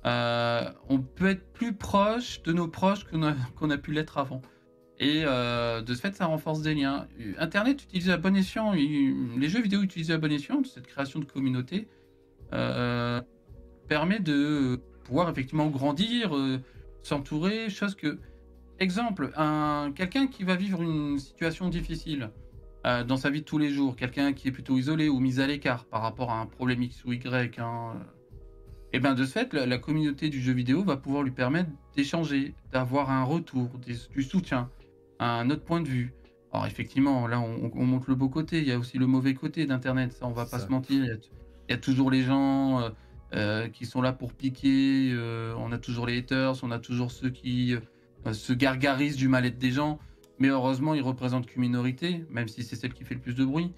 S2: On peut être plus proche de nos proches qu'on a pu l'être avant. Et de ce fait, ça renforce des liens. Internet utilisé à bon escient, les jeux vidéo utilisés à bon escient, cette création de communauté, permet de pouvoir effectivement grandir, s'entourer, chose que... Exemple, quelqu'un qui va vivre une situation difficile dans sa vie de tous les jours, quelqu'un qui est plutôt isolé ou mis à l'écart par rapport à un problème X ou Y, et bien de ce fait, la communauté du jeu vidéo va pouvoir lui permettre d'échanger, d'avoir un retour, du soutien, un autre point de vue. Alors effectivement, là on montre le beau côté, il y a aussi le mauvais côté d'Internet, ça on va pas se mentir, il y a toujours les gens qui sont là pour piquer, on a toujours les haters, on a toujours ceux qui se gargarisent du mal-être des gens. Mais heureusement, ils représentent qu'une minorité, même si c'est celle qui fait le plus de bruit.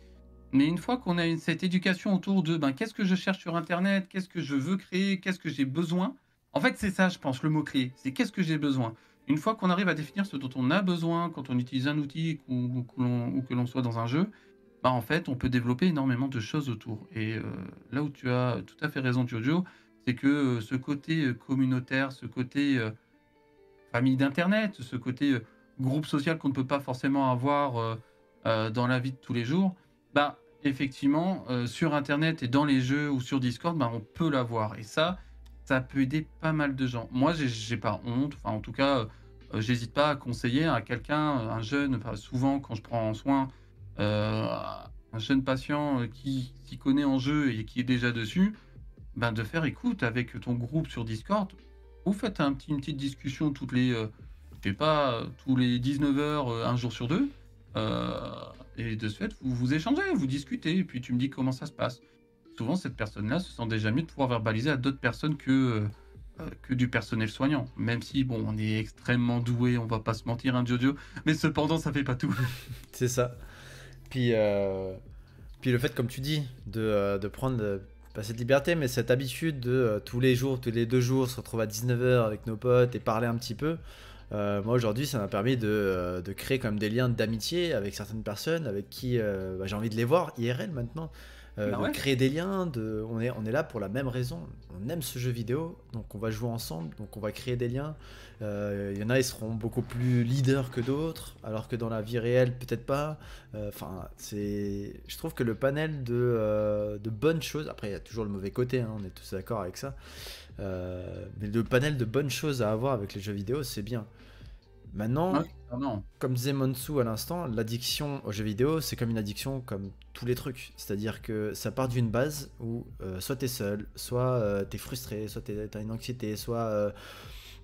S2: Mais une fois qu'on a cette éducation autour de qu'est-ce que je cherche sur Internet, qu'est-ce que je veux créer, qu'est-ce que j'ai besoin. En fait, c'est ça, je pense, le mot-clé. C'est qu'est-ce que j'ai besoin. Une fois qu'on arrive à définir ce dont on a besoin quand on utilise un outil ou que l'on soit dans un jeu, en fait, on peut développer énormément de choses autour. Et là où tu as tout à fait raison, Jojo, c'est que ce côté communautaire, ce côté famille d'internet, ce côté groupe social qu'on ne peut pas forcément avoir dans la vie de tous les jours, bah effectivement sur internet et dans les jeux ou sur Discord, bah, on peut l'avoir. Et ça peut aider pas mal de gens. Moi, j'ai pas honte, enfin en tout cas, j'hésite pas à conseiller à quelqu'un, un jeune, enfin, souvent quand je prends en soin un jeune patient qui s'y connaît en jeu et qui est déjà dessus, ben de faire écoute avec ton groupe sur Discord. Vous faites une petite discussion je sais pas, tous les 19 heures, un jour sur deux. Et de ce fait, vous échangez, vous discutez, et puis tu me dis comment ça se passe. Souvent, cette personne-là se sent déjà mieux de pouvoir verbaliser à d'autres personnes que du personnel soignant. Même si, bon, on est extrêmement doué, on va pas se mentir, hein, Jojo, mais cependant, ça fait pas tout.
S1: C'est ça. Puis, puis le fait, comme tu dis, de prendre pas cette liberté, mais cette habitude de tous les jours, tous les 2 jours, se retrouver à 19 h avec nos potes et parler un petit peu. Moi aujourd'hui, ça m'a permis de créer quand même des liens d'amitié avec certaines personnes avec qui j'ai envie de les voir IRL maintenant.
S2: Bah
S1: De
S2: ouais.
S1: créer des liens, on est là pour la même raison. On aime ce jeu vidéo, donc on va jouer ensemble, donc on va créer des liens. Il y en a, ils seront beaucoup plus leaders que d'autres, alors que dans la vie réelle, peut-être pas. Enfin, je trouve que le panel de bonnes choses, après il y a toujours le mauvais côté, hein, on est tous d'accord avec ça. Mais le panel de bonnes choses à avoir avec les jeux vidéo, c'est bien. Maintenant,
S2: Ouais, non.
S1: comme disait Monsu à l'instant, l'addiction aux jeux vidéo, c'est comme une addiction comme tous les trucs. C'est-à-dire que ça part d'une base où soit t'es seul, soit t'es frustré, soit t'as une anxiété, soit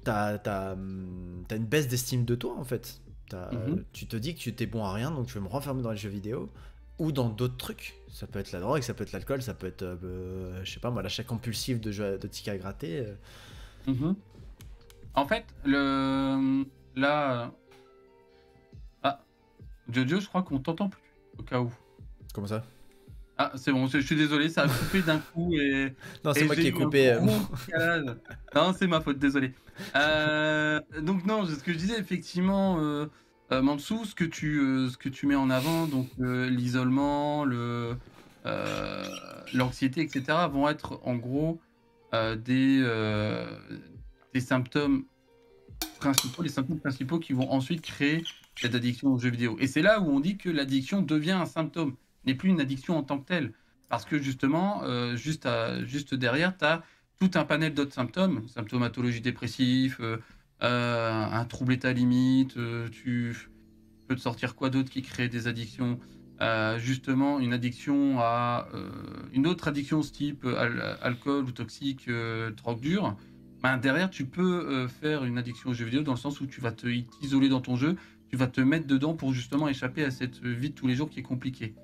S1: t'as une baisse d'estime de toi en fait.
S2: Mhm.
S1: Tu te dis que tu t'es bon à rien, donc tu veux me renfermer dans les jeux vidéo ou dans d'autres trucs. Ça peut être la drogue, ça peut être l'alcool, ça peut être, je sais pas moi, l'achat compulsif de tickets à gratter.
S2: Mhm. En fait, là. Ah, Jojo, je crois qu'on t'entend plus, au cas où.
S1: Comment ça?
S2: Ah, c'est bon, je suis désolé, ça a coupé d'un coup
S1: Non, c'est
S2: et
S1: moi qui
S2: j'ai
S1: ai
S2: eu un
S1: coupé.
S2: gros décalage. Non, c'est ma faute, désolé. Donc non, ce que je disais, effectivement, Mansou, ce que tu mets en avant, donc l'isolement, l'anxiété, etc., vont être en gros des symptômes principaux, les symptômes principaux qui vont ensuite créer cette addiction aux jeux vidéo. Et c'est là où on dit que l'addiction devient un symptôme, n'est plus une addiction en tant que telle. Parce que justement, juste derrière, tu as tout un panel d'autres symptômes, symptomatologie dépressive, un trouble état limite, tu peux te sortir quoi d'autre qui crée des addictions. Justement, une addiction à une autre addiction ce type alcool ou toxique, drogue dure. Ben, derrière, tu peux faire une addiction aux jeux vidéo dans le sens où tu vas t'isoler dans ton jeu, tu vas te mettre dedans pour justement échapper à cette vie de tous les jours qui est compliquée.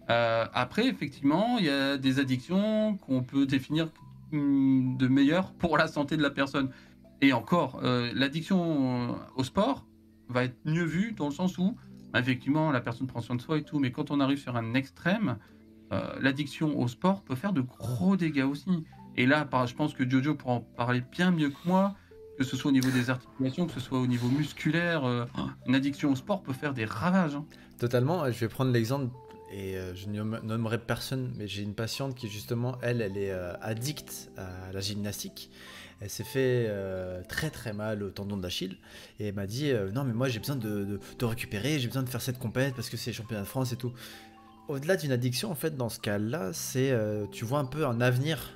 S2: Après, effectivement, il y a des addictions qu'on peut définir de meilleures pour la santé de la personne. Et encore, l'addiction au sport va être mieux vue dans le sens où, bah, effectivement, la personne prend soin de soi et tout, mais quand on arrive sur un extrême, l'addiction au sport peut faire de gros dégâts aussi. Et là, je pense que Jojo pourra en parler bien mieux que moi, que ce soit au niveau des articulations, que ce soit au niveau musculaire. Une addiction au sport peut faire des ravages, hein.
S1: Totalement, je vais prendre l'exemple, et je ne nommerai personne, mais j'ai une patiente qui justement, elle est addicte à la gymnastique. Elle s'est fait très très mal au tendon d'Achille, et elle m'a dit non mais moi j'ai besoin de récupérer, j'ai besoin de faire cette compète parce que c'est les championnats de France et tout. Au-delà d'une addiction, en fait, dans ce cas-là, c'est tu vois un peu un avenir.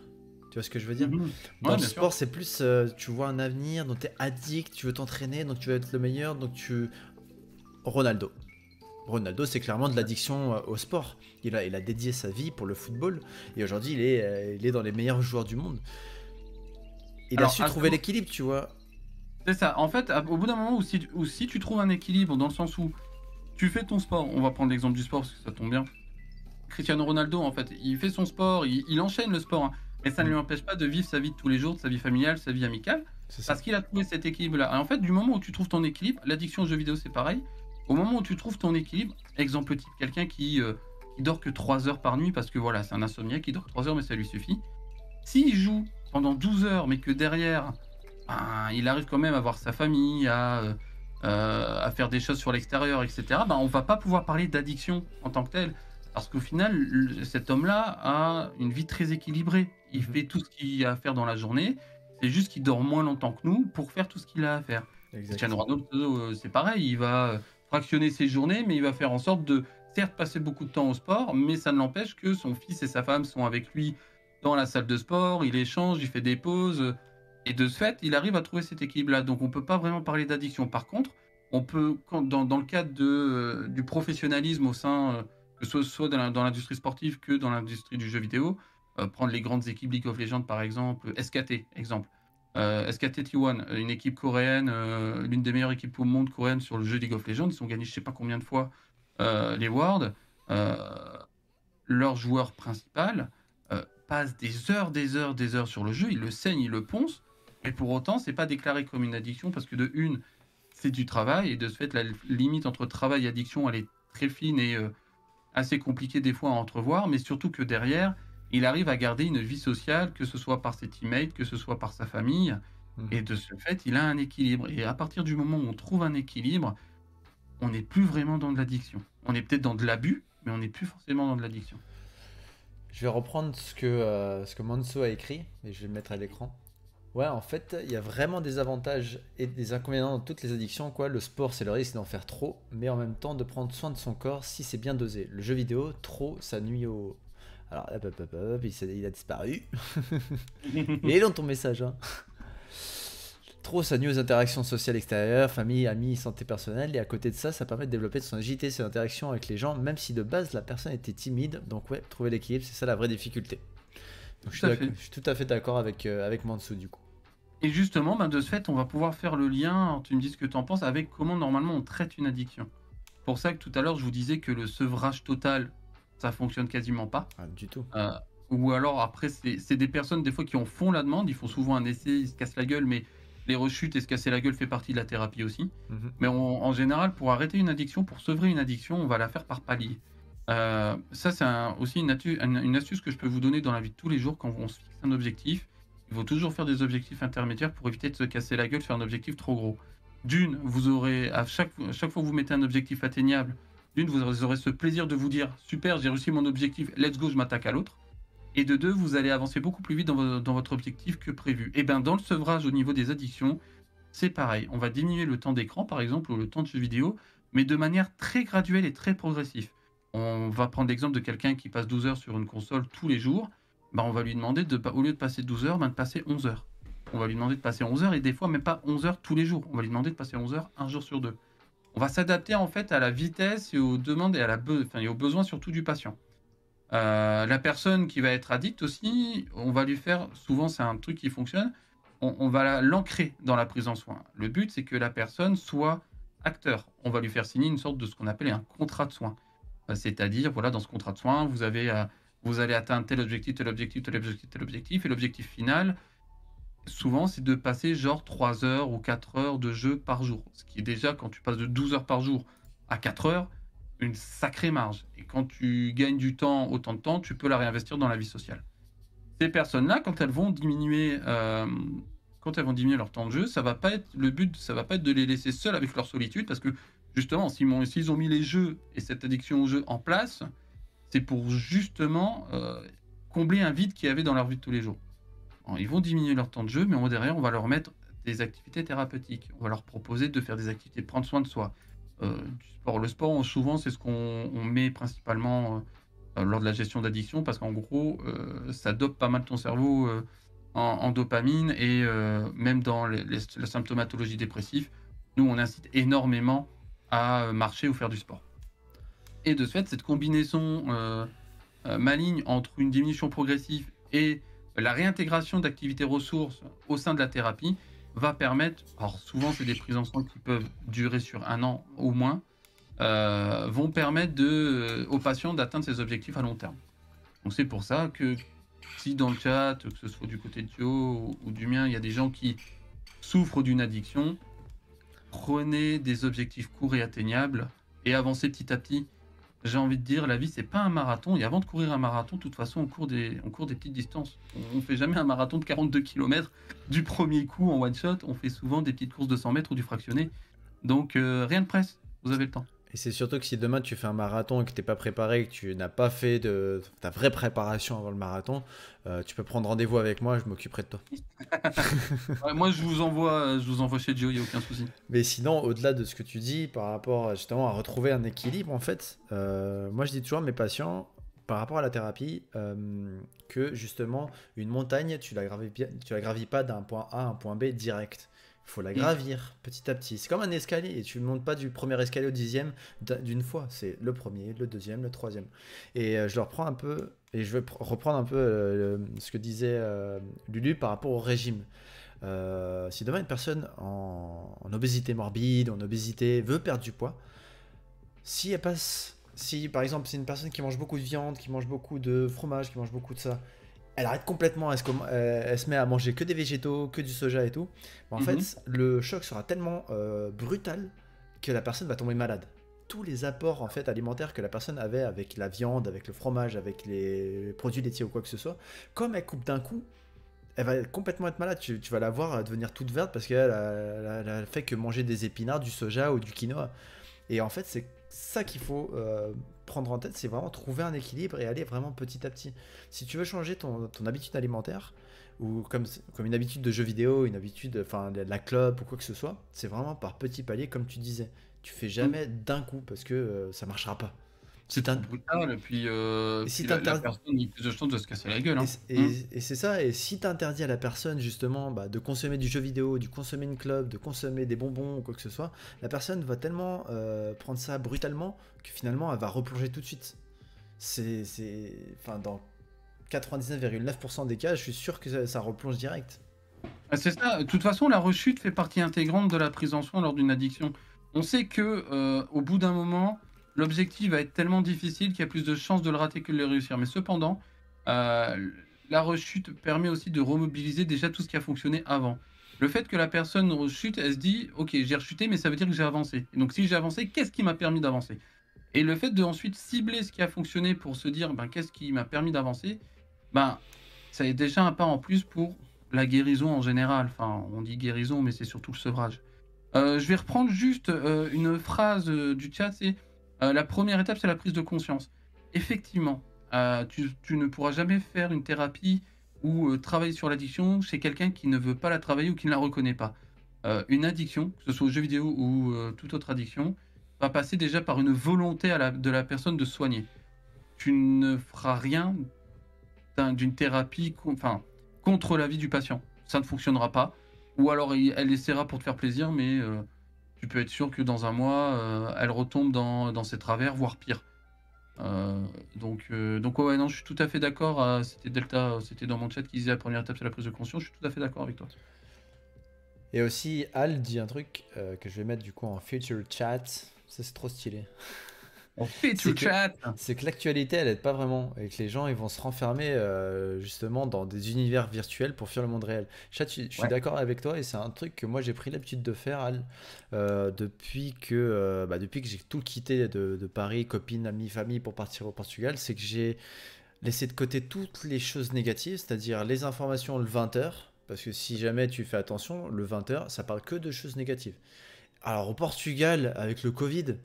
S1: Tu vois ce que je veux dire?
S2: Mhm.
S1: Dans
S2: Ouais,
S1: le
S2: bien sûr.
S1: sport, c'est plus tu vois un avenir, donc tu es addict, tu veux t'entraîner, donc tu veux être le meilleur, donc tu... Ronaldo. Ronaldo, c'est clairement de l'addiction au sport. Il a dédié sa vie pour le football, et aujourd'hui, il est dans les meilleurs joueurs du monde. Il a
S2: Alors,
S1: su trouver l'équilibre, tu vois.
S2: c'est ça. En fait, au bout d'un moment où si tu trouves un équilibre dans le sens où tu fais ton sport, on va prendre l'exemple du sport parce que ça tombe bien. Cristiano Ronaldo, en fait, il fait son sport, il enchaîne le sport, hein, mais ça ne lui empêche pas de vivre sa vie de tous les jours, de sa vie familiale, sa vie amicale,
S1: C'est ça.
S2: parce qu'il a trouvé cet équilibre-là. Et en fait, du moment où tu trouves ton équilibre, l'addiction aux jeux vidéo, c'est pareil. Au moment où tu trouves ton équilibre, exemple type, quelqu'un qui dort que 3 heures par nuit, parce que voilà, c'est un insomniaque qui dort 3 heures, mais ça lui suffit. S'il joue pendant 12 heures, mais que derrière, ben, il arrive quand même à voir sa famille, à faire des choses sur l'extérieur, etc., ben, on va pas pouvoir parler d'addiction en tant que telle. Parce qu'au final, cet homme-là a une vie très équilibrée. Il fait tout ce qu'il y a à faire dans la journée. C'est juste qu'il dort moins longtemps que nous pour faire tout ce qu'il a à faire. Cristiano Ronaldo, c'est pareil. Il va fractionner ses journées, mais il va faire en sorte de, certes, passer beaucoup de temps au sport, mais ça ne l'empêche que son fils et sa femme sont avec lui dans la salle de sport. Il échange, il fait des pauses. Et de ce fait, il arrive à trouver cet équilibre-là. Donc, on ne peut pas vraiment parler d'addiction. Par contre, on peut, dans le cadre du professionnalisme au sein, que ce soit dans l'industrie sportive que dans l'industrie du jeu vidéo, prendre les grandes équipes League of Legends par exemple, SKT, exemple. SKT T1, une équipe coréenne, l'une des meilleures équipes au monde coréenne sur le jeu League of Legends. Ils ont gagné je ne sais pas combien de fois les Worlds. Leur joueur principal passe des heures sur le jeu. Il le saigne, il le ponce. Et pour autant, c'est pas déclaré comme une addiction parce que de une, c'est du travail et de ce fait, la limite entre travail et addiction, elle est très fine et assez compliquée des fois à entrevoir, mais surtout que derrière, il arrive à garder une vie sociale, que ce soit par ses teammates, que ce soit par sa famille, et de ce fait, il a un équilibre. Et à partir du moment où on trouve un équilibre, on n'est plus vraiment dans de l'addiction. On est peut-être dans de l'abus, mais on n'est plus forcément dans de l'addiction.
S1: Je vais reprendre ce que Manso a écrit, et je vais le mettre à l'écran. Ouais, en fait, il y a vraiment des avantages et des inconvénients dans toutes les addictions, quoi. Le sport, c'est le risque d'en faire trop, mais en même temps de prendre soin de son corps si c'est bien dosé. Le jeu vidéo, trop, ça nuit au... Alors, il a disparu. Il est long ton message, hein. Trop, ça nuit aux interactions sociales extérieures, famille, amis, santé personnelle, et à côté de ça, ça permet de développer son agilité, ses interactions avec les gens, même si de base, la personne était timide. Donc ouais, trouver l'équilibre, c'est ça la vraie difficulté. Donc, je suis tout à fait d'accord avec Manso du coup.
S2: Et justement, de ce fait, on va pouvoir faire le lien, tu me dis ce que tu en penses, avec comment normalement on traite une addiction. C'est pour ça que tout à l'heure, je vous disais que le sevrage total, ça fonctionne quasiment pas.
S1: Ah, du tout.
S2: Ou alors après, c'est des personnes des fois qui en font la demande, ils font souvent un essai, ils se cassent la gueule, mais les rechutes et se casser la gueule fait partie de la thérapie aussi. Mais en général, pour arrêter une addiction, pour sevrer une addiction, on va la faire par palier. Ça, c'est aussi une astuce que je peux vous donner dans la vie de tous les jours quand on se fixe un objectif. Il faut toujours faire des objectifs intermédiaires pour éviter de se casser la gueule, faire un objectif trop gros. D'une, vous aurez, à chaque fois que vous mettez un objectif atteignable, vous aurez ce plaisir de vous dire « Super, j'ai réussi mon objectif, let's go, je m'attaque à l'autre ». Et de deux, vous allez avancer beaucoup plus vite dans votre objectif que prévu. Et bien, dans le sevrage au niveau des addictions, c'est pareil. On va diminuer le temps d'écran, par exemple, ou le temps de jeu vidéo, mais de manière très graduelle et très progressive. On va prendre l'exemple de quelqu'un qui passe 12 heures sur une console tous les jours. On va lui demander, au lieu de passer 12 heures, de passer 11 heures. On va lui demander de passer 11 heures et des fois même pas 11 heures tous les jours. On va lui demander de passer 11 heures un jour sur deux. On va s'adapter en fait à la vitesse et aux demandes et aux besoins surtout du patient. La personne qui va être addicte aussi, on va lui faire, souvent c'est un truc qui fonctionne, on va l'ancrer dans la prise en soin. Le but c'est que la personne soit acteur. On va lui faire signer une sorte de ce qu'on appelle un contrat de soins. C'est-à-dire, voilà, dans ce contrat de soins, vous allez atteindre tel objectif, tel objectif, tel objectif, tel objectif, et l'objectif final, souvent, c'est de passer genre 3 heures ou 4 heures de jeu par jour. Ce qui est déjà, quand tu passes de 12 heures par jour à 4 heures, une sacrée marge. Et quand tu gagnes du temps, autant de temps, tu peux la réinvestir dans la vie sociale. Ces personnes-là, quand elles vont diminuer leur temps de jeu, le but, ça va pas être de les laisser seuls avec leur solitude, parce que justement, s'ils ont mis les jeux et cette addiction au jeu en place, c'est pour justement combler un vide qu'il y avait dans leur vie de tous les jours. Alors, ils vont diminuer leur temps de jeu, mais derrière, on va leur mettre des activités thérapeutiques. On va leur proposer de faire des activités, de prendre soin de soi. Du sport. Le sport, souvent, c'est ce qu'on met principalement lors de la gestion d'addiction, parce qu'en gros, ça dope pas mal ton cerveau en dopamine, et même dans la symptomatologie dépressive, nous, on incite énormément à marcher ou faire du sport. Et de ce fait, cette combinaison maligne entre une diminution progressive et la réintégration d'activités ressources au sein de la thérapie va permettre, alors souvent c'est des prises en soins qui peuvent durer sur 1 an au moins, vont permettre aux patients d'atteindre ces objectifs à long terme. Donc c'est pour ça que si dans le chat, que ce soit du côté de Thio ou du mien, il y a des gens qui souffrent d'une addiction, prenez des objectifs courts et atteignables et avancez petit à petit. J'ai envie de dire, la vie, c'est pas un marathon. Et avant de courir un marathon, de toute façon, on court des petites distances. On fait jamais un marathon de 42 km du premier coup en one shot. On fait souvent des petites courses de 100 mètres ou du fractionné. Donc, rien de presse. Vous avez le temps.
S1: Et c'est surtout que si demain tu fais un marathon et que t'es pas préparé, que tu n'as pas fait de ta vraie préparation avant le marathon, tu peux prendre rendez-vous avec moi, je m'occuperai de toi.
S2: Ouais, moi, je vous envoie chez Joe, il n'y a aucun souci.
S1: Mais sinon, au-delà de ce que tu dis par rapport justement à retrouver un équilibre, en fait, moi je dis toujours à mes patients, par rapport à la thérapie, que justement, une montagne, tu la gravis pas d'un point A à un point B direct. Il faut la
S2: Mm.
S1: gravir petit à petit. C'est comme un escalier, et tu ne montes pas du premier escalier au 10e d'une fois. C'est le premier, le deuxième, le troisième. Et je le reprends un peu, et je vais reprendre un peu ce que disait Lulu par rapport au régime. Si demain une personne en obésité morbide, en obésité, veut perdre du poids, si elle passe, si par exemple c'est une personne qui mange beaucoup de viande, qui mange beaucoup de fromage, qui mange beaucoup de ça, elle arrête complètement, elle se met à manger que des végétaux, que du soja et tout, en
S2: Mhm.
S1: fait le choc sera tellement brutal que la personne va tomber malade. Tous les apports en fait alimentaires que la personne avait avec la viande, avec le fromage, avec les produits laitiers ou quoi que ce soit, comme elle coupe d'un coup, elle va complètement être malade. Tu vas la voir devenir toute verte parce qu'elle a fait que manger des épinards, du soja ou du quinoa. Et en fait, c'est ça qu'il faut prendre en tête, c'est vraiment trouver un équilibre et aller vraiment petit à petit. Si tu veux changer ton habitude alimentaire, ou comme une habitude de jeu vidéo, une habitude, enfin de la clope ou quoi que ce soit, c'est vraiment par petits paliers, comme tu disais. Tu fais
S2: Mm.
S1: jamais d'un coup parce que ça marchera pas. Si
S2: C'est trop
S1: t'in-
S2: brutal, et puis,
S1: et si
S2: la
S1: t'interdis.
S2: personne a plus de chances de se casser la gueule.
S1: Et,
S2: Hein.
S1: c-
S2: Mm.
S1: et c'est ça, et si tu interdis à la personne justement bah, de consommer du jeu vidéo, de consommer une clope, de consommer des bonbons ou quoi que ce soit, la personne va tellement prendre ça brutalement que finalement elle va replonger tout de suite. Enfin, dans 99,9% des cas, je suis sûr que ça replonge direct.
S2: Ah, c'est ça. De toute façon, la rechute fait partie intégrante de la prise en soin lors d'une addiction. On sait que au bout d'un moment, l'objectif va être tellement difficile qu'il y a plus de chances de le rater que de le réussir. Mais cependant, la rechute permet aussi de remobiliser déjà tout ce qui a fonctionné avant. Le fait que la personne rechute, elle se dit, ok, j'ai rechuté, mais ça veut dire que j'ai avancé. Et donc, si j'ai avancé, qu'est-ce qui m'a permis d'avancer? Et le fait de ensuite cibler ce qui a fonctionné pour se dire, ben, qu'est-ce qui m'a permis d'avancer, ben, ça est déjà un pas en plus pour la guérison en général. Enfin, on dit guérison, mais c'est surtout le sevrage. Je vais reprendre juste une phrase du chat, c'est la première étape, c'est la prise de conscience. Effectivement, tu ne pourras jamais faire une thérapie ou travailler sur l'addiction chez quelqu'un qui ne veut pas la travailler ou qui ne la reconnaît pas. Une addiction, que ce soit aux jeux vidéo ou toute autre addiction, va passer déjà par une volonté de la personne de se soigner. Tu ne feras rien d'une thérapie contre la vie du patient. Ça ne fonctionnera pas. Ou alors elle essaiera pour te faire plaisir, mais tu peux être sûr que dans un mois, elle retombe dans ses travers, voire pire. Donc ouais, non, je suis tout à fait d'accord. C'était Delta, c'était dans mon chat qui disait la première étape c'est la prise de conscience. Je suis tout à fait d'accord avec toi.
S1: Et aussi, Al dit un truc que je vais mettre du coup en future chat. Ça, c'est trop stylé.
S2: On fait
S1: C'est
S2: tout
S1: que,
S2: chat.
S1: c'est que l'actualité, elle aide pas vraiment. Et que les gens, ils vont se renfermer justement dans des univers virtuels pour fuir le monde réel. Chat, je suis
S2: Ouais.
S1: d'accord avec toi et c'est un truc que moi j'ai pris l'habitude de faire, Al, depuis que j'ai tout quitté de Paris, copines, amis, famille pour partir au Portugal. C'est que j'ai laissé de côté toutes les choses négatives, c'est-à-dire les informations le 20h. Parce que si jamais tu fais attention, le 20h, ça parle que de choses négatives. Alors au Portugal, avec le Covid,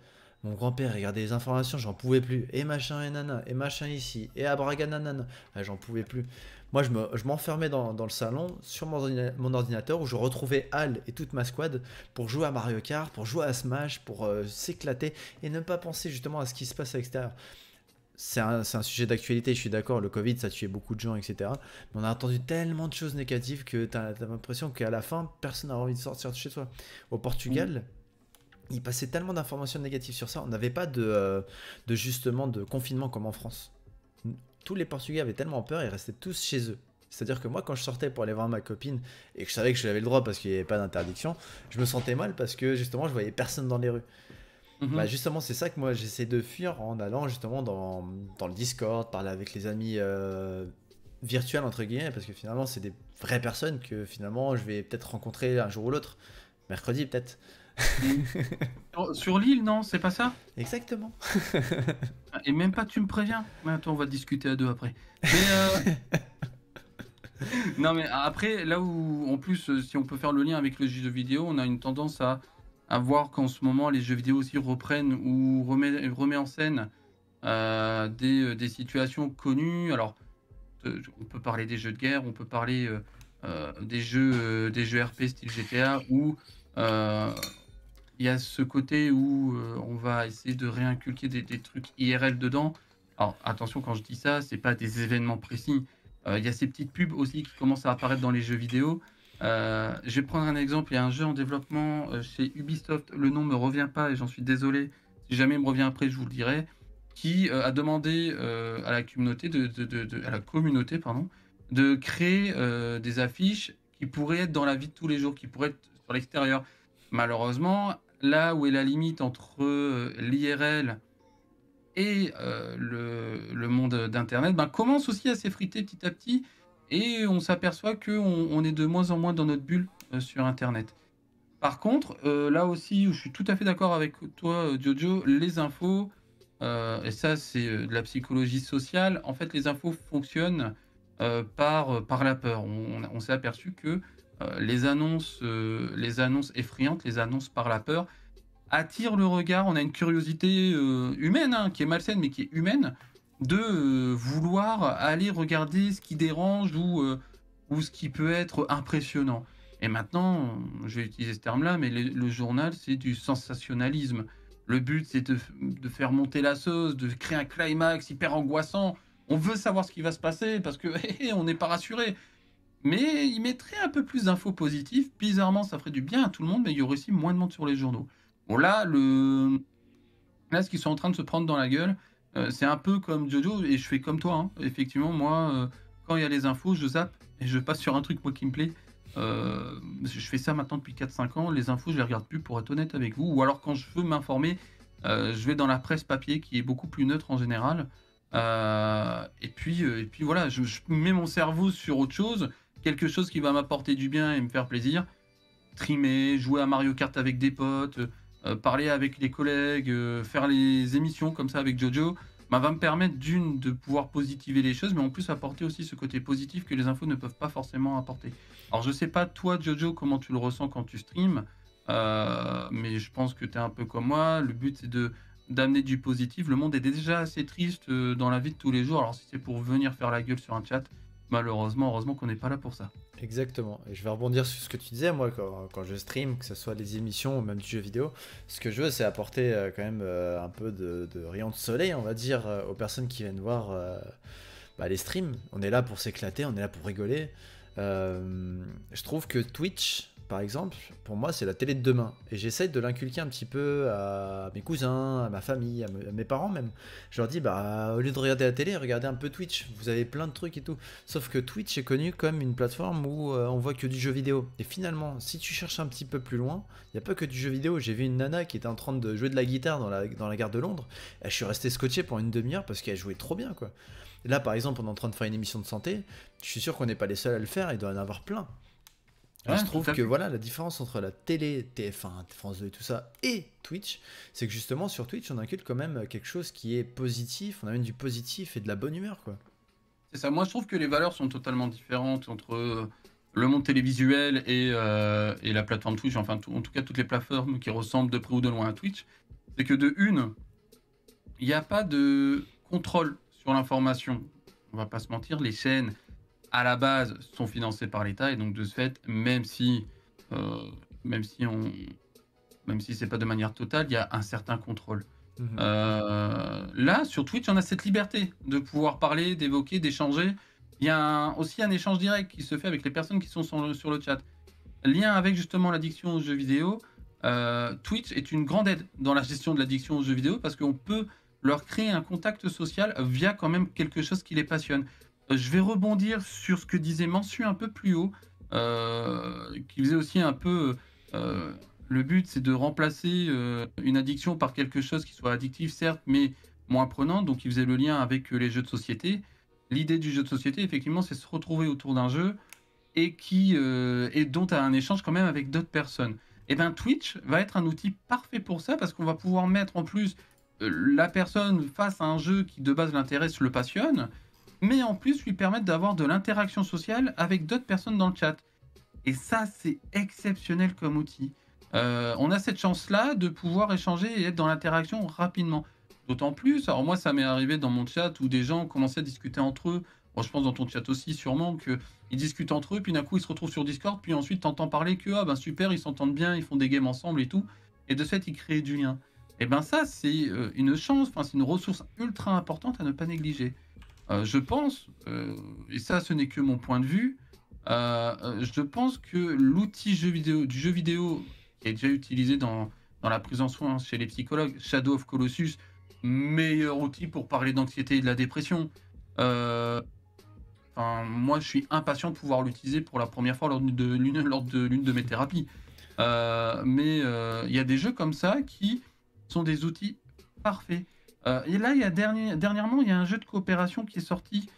S1: mon grand-père regardait les informations, j'en pouvais plus. Et machin et nana, et machin ici, et à Braga nanana. Ah, j'en pouvais plus. Moi, je m'enfermais dans le salon, sur mon ordinateur, où je retrouvais Al et toute ma squad pour jouer à Mario Kart, pour jouer à Smash, pour s'éclater, et ne pas penser justement à ce qui se passe à l'extérieur. C'est un sujet d'actualité, je suis d'accord, le Covid, ça tuait beaucoup de gens, etc. Mais on a entendu tellement de choses négatives que t'as l'impression qu'à la fin, personne n'a envie de sortir de chez soi. Au Portugal, il passait tellement d'informations négatives sur ça. On n'avait pas justement de confinement comme en France. Tous les Portugais avaient tellement peur, ils restaient tous chez eux. C'est-à-dire que moi, quand je sortais pour aller voir ma copine et que je savais que j'avais le droit parce qu'il n'y avait pas d'interdiction, je me sentais mal parce que justement, je voyais personne dans les rues. Bah
S2: Mhm.
S1: justement, c'est ça que moi j'essaie de fuir en allant justement dans le Discord, parler avec les amis virtuels entre guillemets, parce que finalement, c'est des vraies personnes que finalement je vais peut-être rencontrer un jour ou l'autre. Mercredi peut-être.
S2: Mhm. Sur l'île, non, c'est pas ça?
S1: Exactement.
S2: Et même pas tu me préviens. Mais attends, on va discuter à deux après. Mais non, mais après, là où, en plus, si on peut faire le lien avec le jeu vidéo, on a une tendance à à voir qu'en ce moment, les jeux vidéo aussi reprennent ou remet en scène des situations connues. Alors, on peut parler des jeux de guerre, on peut parler des jeux RP style GTA où euh, il y a ce côté où on va essayer de réinculquer des trucs IRL dedans. Alors attention, quand je dis ça, c'est pas des événements précis. Il y a ces petites pubs aussi qui commencent à apparaître dans les jeux vidéo. Je vais prendre un exemple. Il y a un jeu en développement chez Ubisoft. Le nom me revient pas et j'en suis désolé. Si jamais il me revient après, je vous le dirai. Qui a demandé à la communauté de créer des affiches qui pourraient être dans la vie de tous les jours, qui pourraient être sur l'extérieur. Malheureusement, là où est la limite entre l'IRL et le monde d'Internet, commence aussi à s'effriter petit à petit et on s'aperçoit qu'on est de moins en moins dans notre bulle sur Internet. Par contre, là aussi où je suis tout à fait d'accord avec toi, Jojo, les infos, et ça c'est de la psychologie sociale, en fait les infos fonctionnent par la peur. On s'est aperçu que les annonces effrayantes, les annonces par la peur, attirent le regard. On a une curiosité humaine, hein, qui est malsaine, mais qui est humaine, de vouloir aller regarder ce qui dérange ou ce qui peut être impressionnant. Et maintenant, je vais utiliser ce terme-là, mais le journal, c'est du sensationnalisme. Le but, c'est de faire monter la sauce, de créer un climax hyper angoissant. On veut savoir ce qui va se passer parce que on n'est pas rassuré. Mais il mettrait un peu plus d'infos positives. Bizarrement, ça ferait du bien à tout le monde, mais il y aurait aussi moins de monde sur les journaux. Bon, là, ce qu'ils sont en train de se prendre dans la gueule, c'est un peu comme Jojo, et je fais comme toi, hein. Effectivement, moi, quand il y a les infos, je zappe et je passe sur un truc, moi, qui me plaît. Je fais ça maintenant depuis 4-5 ans. Les infos, je les regarde plus, pour être honnête avec vous. Ou alors, quand je veux m'informer, je vais dans la presse papier, qui est beaucoup plus neutre en général. Et puis voilà, je mets mon cerveau sur autre chose, quelque chose qui va m'apporter du bien et me faire plaisir. Streamer, jouer à Mario Kart avec des potes, parler avec les collègues, faire les émissions comme ça avec Jojo, va me permettre de pouvoir positiver les choses, mais en plus apporter aussi ce côté positif que les infos ne peuvent pas forcément apporter. Alors je sais pas toi Jojo comment tu le ressens quand tu streams, mais je pense que tu es un peu comme moi. Le but c'est d'amener du positif. Le monde est déjà assez triste dans la vie de tous les jours. Alors si c'est pour venir faire la gueule sur un chat, malheureusement, heureusement qu'on n'est pas là pour ça.
S1: Exactement. Et je vais rebondir sur ce que tu disais, moi, quand je stream, que ce soit des émissions ou même du jeu vidéo, ce que je veux, c'est apporter quand même un peu de rayon de soleil, on va dire, aux personnes qui viennent voir les streams. On est là pour s'éclater, on est là pour rigoler. Je trouve que Twitch, par exemple, pour moi, c'est la télé de demain. Et j'essaie de l'inculquer un petit peu à mes cousins, à ma famille, à mes parents même. Je leur dis, au lieu de regarder la télé, regardez un peu Twitch. Vous avez plein de trucs et tout. Sauf que Twitch est connu comme une plateforme où on voit que du jeu vidéo. Et finalement, si tu cherches un petit peu plus loin, il n'y a pas que du jeu vidéo. J'ai vu une nana qui était en train de jouer de la guitare dans la gare de Londres. Et je suis resté scotché pendant une demi-heure parce qu'elle jouait trop bien, quoi. Et là, par exemple, on est en train de faire une émission de santé. Je suis sûr qu'on n'est pas les seuls à le faire. Il doit y en avoir plein.
S2: Ouais,
S1: Je trouve
S2: tout à
S1: que
S2: fait.
S1: voilà, la différence entre la télé, TF1, France 2 et tout ça, et Twitch, c'est que justement sur Twitch, on inculque quand même quelque chose qui est positif, on amène du positif et de la bonne humeur, quoi.
S2: C'est ça. Moi, je trouve que les valeurs sont totalement différentes entre le monde télévisuel et la plateforme Twitch. Enfin, en tout cas, toutes les plateformes qui ressemblent de près ou de loin à Twitch. C'est que de une, il n'y a pas de contrôle sur l'information. On va pas se mentir, les chaînes à la base sont financées par l'État et donc de ce fait, euh, même si on, même si c'est pas de manière totale, il y a un certain contrôle.
S1: Mhm.
S2: Là, sur Twitch, on a cette liberté de pouvoir parler, d'évoquer, d'échanger. Il y a aussi un échange direct qui se fait avec les personnes qui sont sur le chat. Lien avec justement l'addiction aux jeux vidéo, Twitch est une grande aide dans la gestion de l'addiction aux jeux vidéo parce qu'on peut leur créer un contact social via quand même quelque chose qui les passionne. Je vais rebondir sur ce que disait Mansu un peu plus haut, qui faisait aussi un peu... le but, c'est de remplacer une addiction par quelque chose qui soit addictif, certes, mais moins prenant. Donc, il faisait le lien avec les jeux de société. L'idée du jeu de société, effectivement, c'est se retrouver autour d'un jeu et dont tu as un échange quand même avec d'autres personnes. Et bien, Twitch va être un outil parfait pour ça parce qu'on va pouvoir mettre en plus la personne face à un jeu qui de base l'intéresse, le passionne, mais en plus lui permettre d'avoir de l'interaction sociale avec d'autres personnes dans le chat. Et ça, c'est exceptionnel comme outil. on a cette chance-là de pouvoir échanger et être dans l'interaction rapidement. D'autant plus, alors moi ça m'est arrivé dans mon chat où des gens commençaient à discuter entre eux. Bon, je pense dans ton chat aussi sûrement qu'ils discutent entre eux, puis d'un coup ils se retrouvent sur Discord, puis ensuite t'entends parler que ah ben super, ils s'entendent bien, ils font des games ensemble et tout, et de ce fait ils créent du lien. Et ben ça c'est une chance, enfin c'est une ressource ultra importante à ne pas négliger. Je pense, et ça ce n'est que mon point de vue, je pense que l'outil du jeu vidéo qui est déjà utilisé dans la prise en soin chez les psychologues, Shadow of Colossus, meilleur outil pour parler d'anxiété et de la dépression. Euh, Enfin, moi, je suis impatient de pouvoir l'utiliser pour la première fois lors de l'une de mes thérapies. Mais il y a des jeux comme ça qui sont des outils parfaits. Et là, dernièrement, il y a un jeu de coopération qui est sorti.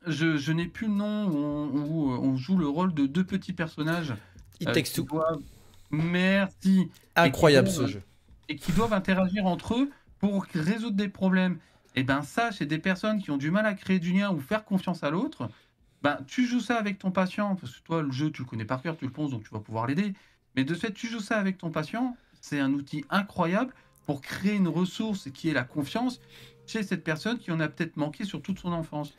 S2: Je n'ai plus le nom où on joue le rôle de deux petits personnages.
S1: It Takes
S2: Qui
S1: Two.
S2: doivent... Merci.
S1: Incroyable ce jeu.
S2: Et qui doivent interagir entre eux pour résoudre des problèmes. Et ben ça, chez des personnes qui ont du mal à créer du lien ou faire confiance à l'autre, ben tu joues ça avec ton patient, parce que toi, le jeu, tu le connais par cœur, tu le penses, donc tu vas pouvoir l'aider. Mais de fait, tu joues ça avec ton patient, c'est un outil incroyable pour créer une ressource qui est la confiance chez cette personne qui en a peut-être manqué sur toute son enfance.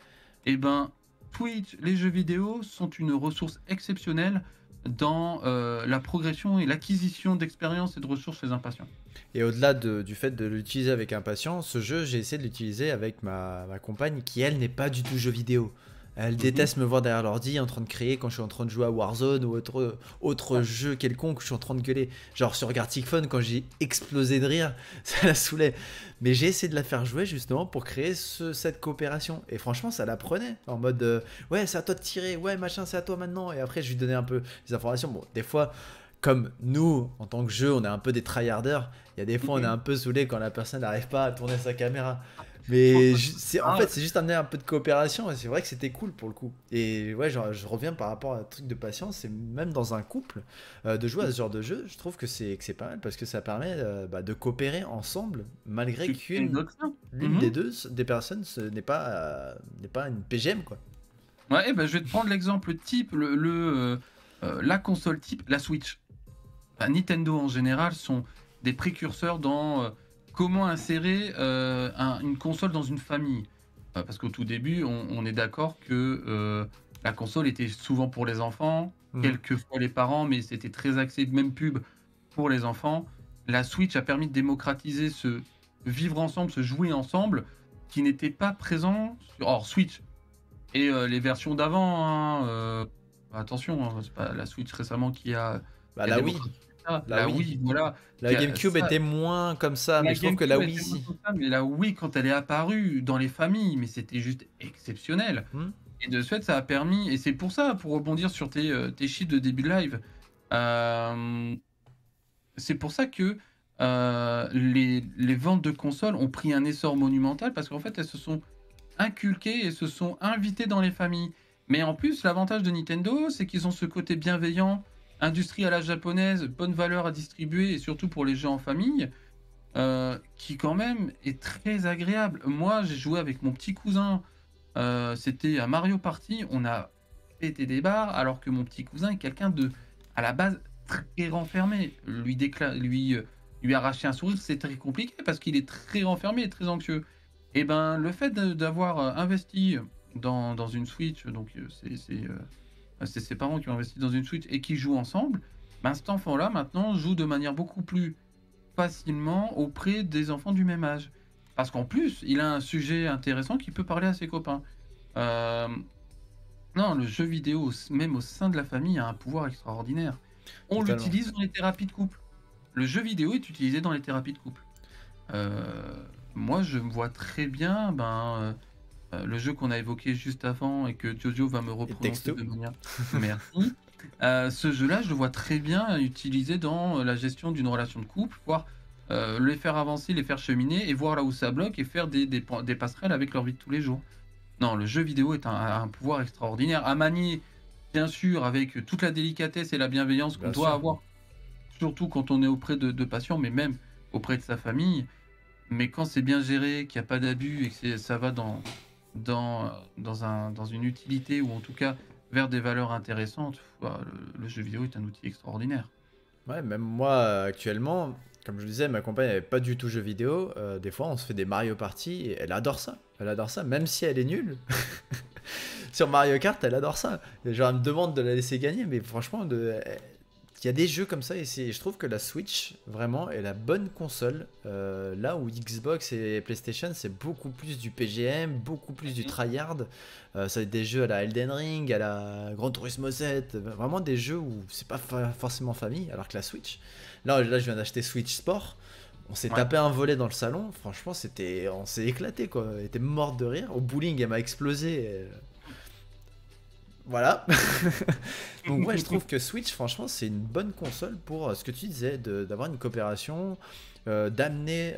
S2: Et ben, Twitch, les jeux vidéo sont une ressource exceptionnelle dans la progression et l'acquisition d'expérience et de ressources chez un patient.
S1: Et au-delà du fait de l'utiliser avec un patient, ce jeu, j'ai essayé de l'utiliser avec ma compagne qui, elle, n'est pas du tout jeu vidéo. Elle déteste me voir derrière l'ordi en train de créer quand je suis en train de jouer à Warzone ou autre jeu quelconque, je suis en train de gueuler. Genre sur Gartic Phone, quand j'ai explosé de rire, ça la saoulait. Mais j'ai essayé de la faire jouer justement pour créer cette coopération. Et franchement, ça la prenait. En mode, ouais, c'est à toi de tirer, ouais, machin, c'est à toi maintenant. Et après, je lui donnais un peu les informations. Bon, des fois, comme nous, en tant que jeu, on est un peu des tryharders. Il y a des fois, on est un peu saoulé quand la personne n'arrive pas à tourner sa caméra. Mais en fait, c'est juste amener un peu de coopération et c'est vrai que c'était cool pour le coup. Et ouais, je reviens par rapport à un truc de patience, et même dans un couple, de jouer à ce genre de jeu, je trouve que c'est pas mal parce que ça permet de coopérer ensemble malgré qu'une l'une des deux des personnes n'est pas une PGM quoi.
S2: Ouais, ben je vais te prendre l'exemple type, la console type, la Switch. Nintendo en général sont des précurseurs dans comment insérer une console dans une famille. Parce qu'au tout début, on est d'accord que la console était souvent pour les enfants, quelquefois les parents, mais c'était très axé, même pub, pour les enfants. La Switch a permis de démocratiser ce vivre ensemble, ce jouer ensemble, qui n'était pas présent sur Switch et les versions d'avant. Attention, hein, c'est pas la Switch récemment qui a...
S1: La Wii.
S2: La Wii, voilà.
S1: La GameCube était moins comme ça, mais je trouve que la Wii, si.
S2: Mais la Wii, quand elle est apparue dans les familles, mais c'était juste exceptionnel. Et de ce fait, ça a permis, et c'est pour ça, pour rebondir sur tes chiffres de début de live, c'est pour ça que les ventes de consoles ont pris un essor monumental, parce qu'en fait, elles se sont inculquées et se sont invitées dans les familles. Mais en plus, l'avantage de Nintendo, c'est qu'ils ont ce côté bienveillant, industrie à la japonaise, bonne valeur à distribuer et surtout pour les jeux en famille, qui quand même est très agréable. Moi, j'ai joué avec mon petit cousin, c'était à Mario Party, on a pété des barres, alors que mon petit cousin est quelqu'un de, à la base, très renfermé. Lui arracher un sourire, c'est très compliqué parce qu'il est très renfermé et très anxieux. Et ben, le fait d'avoir investi dans une Switch, donc c'est ses parents qui ont investi dans une Switch et qui jouent ensemble, ben cet enfant-là, maintenant, joue de manière beaucoup plus facilement auprès des enfants du même âge. Parce qu'en plus, il a un sujet intéressant qui peut parler à ses copains. Non, le jeu vidéo, même au sein de la famille, a un pouvoir extraordinaire. On l'utilise dans les thérapies de couple. Le jeu vidéo est utilisé dans les thérapies de couple. Moi, je me vois très bien... le jeu qu'on a évoqué juste avant et que Jojo va me reprononcer de manière... Merci. Ce jeu-là, je le vois très bien utilisé dans la gestion d'une relation de couple, voire les faire avancer, les faire cheminer et voir là où ça bloque et faire des passerelles avec leur vie de tous les jours. Non, le jeu vidéo est un pouvoir extraordinaire à manier, bien sûr, avec toute la délicatesse et la bienveillance qu'on doit avoir, surtout quand on est auprès de patients, mais même auprès de sa famille. Mais quand c'est bien géré, qu'il n'y a pas d'abus et que ça va dans une utilité ou en tout cas vers des valeurs intéressantes, le jeu vidéo est un outil extraordinaire.
S1: Ouais, même moi, actuellement, comme je le disais, ma compagne n'avait pas du tout jeux vidéo. Des fois, on se fait des Mario Party et elle adore ça. Elle adore ça, même si elle est nulle. Sur Mario Kart, elle adore ça. Et genre, elle me demande de la laisser gagner, mais franchement, il y a des jeux comme ça et je trouve que la Switch vraiment est la bonne console. Là où Xbox et PlayStation, c'est beaucoup plus du PGM, beaucoup plus du tryhard. Ça va être des jeux à la Elden Ring, à la Gran Turismo 7, vraiment des jeux où c'est pas forcément famille, alors que la Switch. Là, je viens d'acheter Switch Sport. On s'est tapé un volet dans le salon. Franchement, on s'est éclaté quoi. Elle était morte de rire. Au bowling, elle m'a explosé. Voilà. Donc ouais, je trouve que Switch, franchement, c'est une bonne console pour ce que tu disais, d'avoir une coopération, d'amener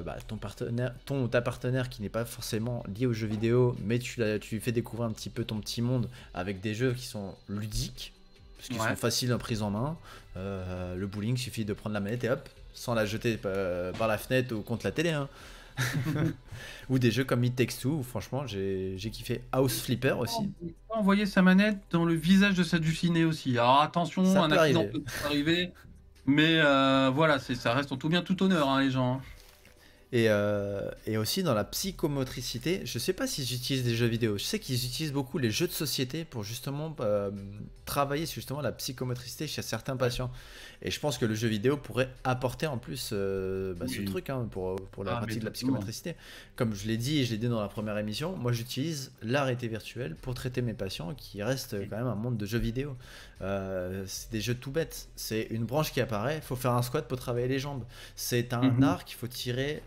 S1: ta partenaire qui n'est pas forcément lié aux jeux vidéo, mais tu lui fais découvrir un petit peu ton petit monde avec des jeux qui sont ludiques, parce qu'ils sont faciles en prise en main. Le bowling, suffit de prendre la manette et hop, sans la jeter par la fenêtre ou contre la télé, hein. Ou des jeux comme It Takes Two où franchement j'ai kiffé. House Flipper aussi.
S2: Il peut envoyer sa manette dans le visage de sa dulcinée aussi. Alors attention, un accident peut arriver. Mais voilà, ça reste en tout bien tout honneur, hein, les gens.
S1: Et aussi dans la psychomotricité, je sais pas si j'utilise des jeux vidéo. Je sais qu'ils utilisent beaucoup les jeux de société pour justement travailler sur justement la psychomotricité chez certains patients. Et je pense que le jeu vidéo pourrait apporter en plus ce truc hein, pour la pratique de la psychomotricité. Comme je l'ai dit et je l'ai dit dans la première émission, moi j'utilise la réalité virtuelle pour traiter mes patients qui restent quand même un monde de jeux vidéo. C'est des jeux tout bêtes. C'est une branche qui apparaît, il faut faire un squat pour travailler les jambes. C'est un arc, il faut tirer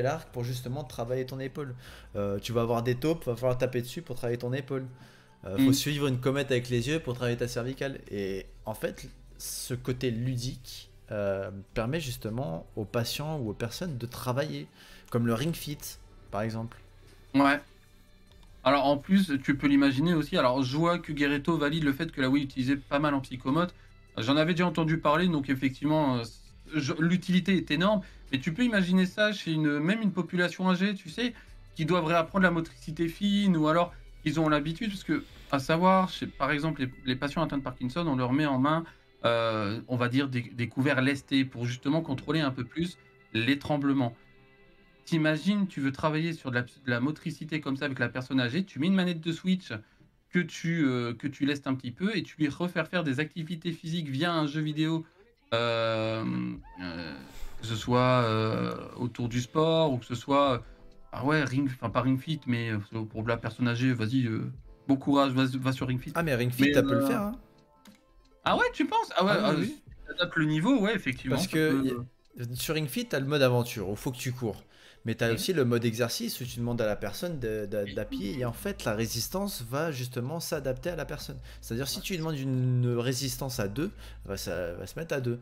S1: l'arc pour justement travailler ton épaule. Tu vas avoir des taupes, il va falloir taper dessus pour travailler ton épaule. Faut suivre une comète avec les yeux pour travailler ta cervicale. Et en fait, ce côté ludique permet justement aux patients ou aux personnes de travailler, comme le Ring Fit, par exemple.
S2: Ouais. Alors en plus, tu peux l'imaginer aussi. Alors je vois que Guerretto valide le fait que la Wii utilisait pas mal en psychomote. J'en avais déjà entendu parler, donc effectivement, l'utilité est énorme. Mais tu peux imaginer ça chez même une population âgée, tu sais, qui doivent réapprendre la motricité fine ou alors ils ont l'habitude, parce que, à savoir, par exemple, les patients atteints de Parkinson, on leur met en main, on va dire, des couverts lestés pour justement contrôler un peu plus les tremblements. T'imagines, tu veux travailler sur de la motricité comme ça avec la personne âgée, tu mets une manette de Switch que tu lestes un petit peu et tu lui refais faire des activités physiques via un jeu vidéo, que ce soit autour du sport ou que ce soit pas Ring Fit, mais pour la personne âgée, vas-y, bon courage, va sur Ring Fit.
S1: Ah mais Ring Fit, ça peut le faire. Hein.
S2: Ah ouais, tu penses? Ah ouais,
S1: oui.
S2: T'adaptes le niveau, ouais, effectivement.
S1: Parce que sur Ring Fit, t'as le mode aventure où il faut que tu cours. Mais tu as aussi le mode exercice où tu demandes à la personne d'appuyer et en fait la résistance va justement s'adapter à la personne. C'est-à-dire si tu lui demandes une résistance à 2, ça va se mettre à 2.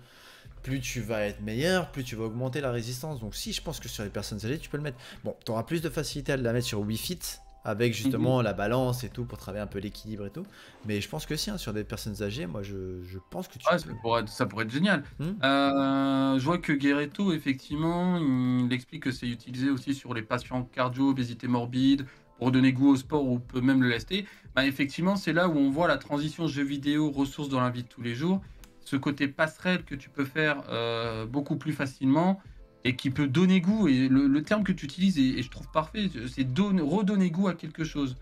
S1: Plus tu vas être meilleur, plus tu vas augmenter la résistance. Donc si je pense que sur les personnes âgées, tu peux le mettre. Bon, tu auras plus de facilité à la mettre sur Wii Fit avec justement la balance et tout pour travailler un peu l'équilibre et tout. Mais je pense que si, hein, sur des personnes âgées, moi je pense que tu peux.
S2: Ça pourrait être génial. Je vois que Guerretto, effectivement, il explique que c'est utilisé aussi sur les patients cardio, obésité morbide, pour donner goût au sport ou peut même le lester. Bah, effectivement, c'est là où on voit la transition jeux vidéo, ressources dans la vie de tous les jours. Ce côté passerelle que tu peux faire beaucoup plus facilement et qui peut donner goût. Et le terme que tu utilises, et je trouve parfait, c'est redonner goût à quelque chose.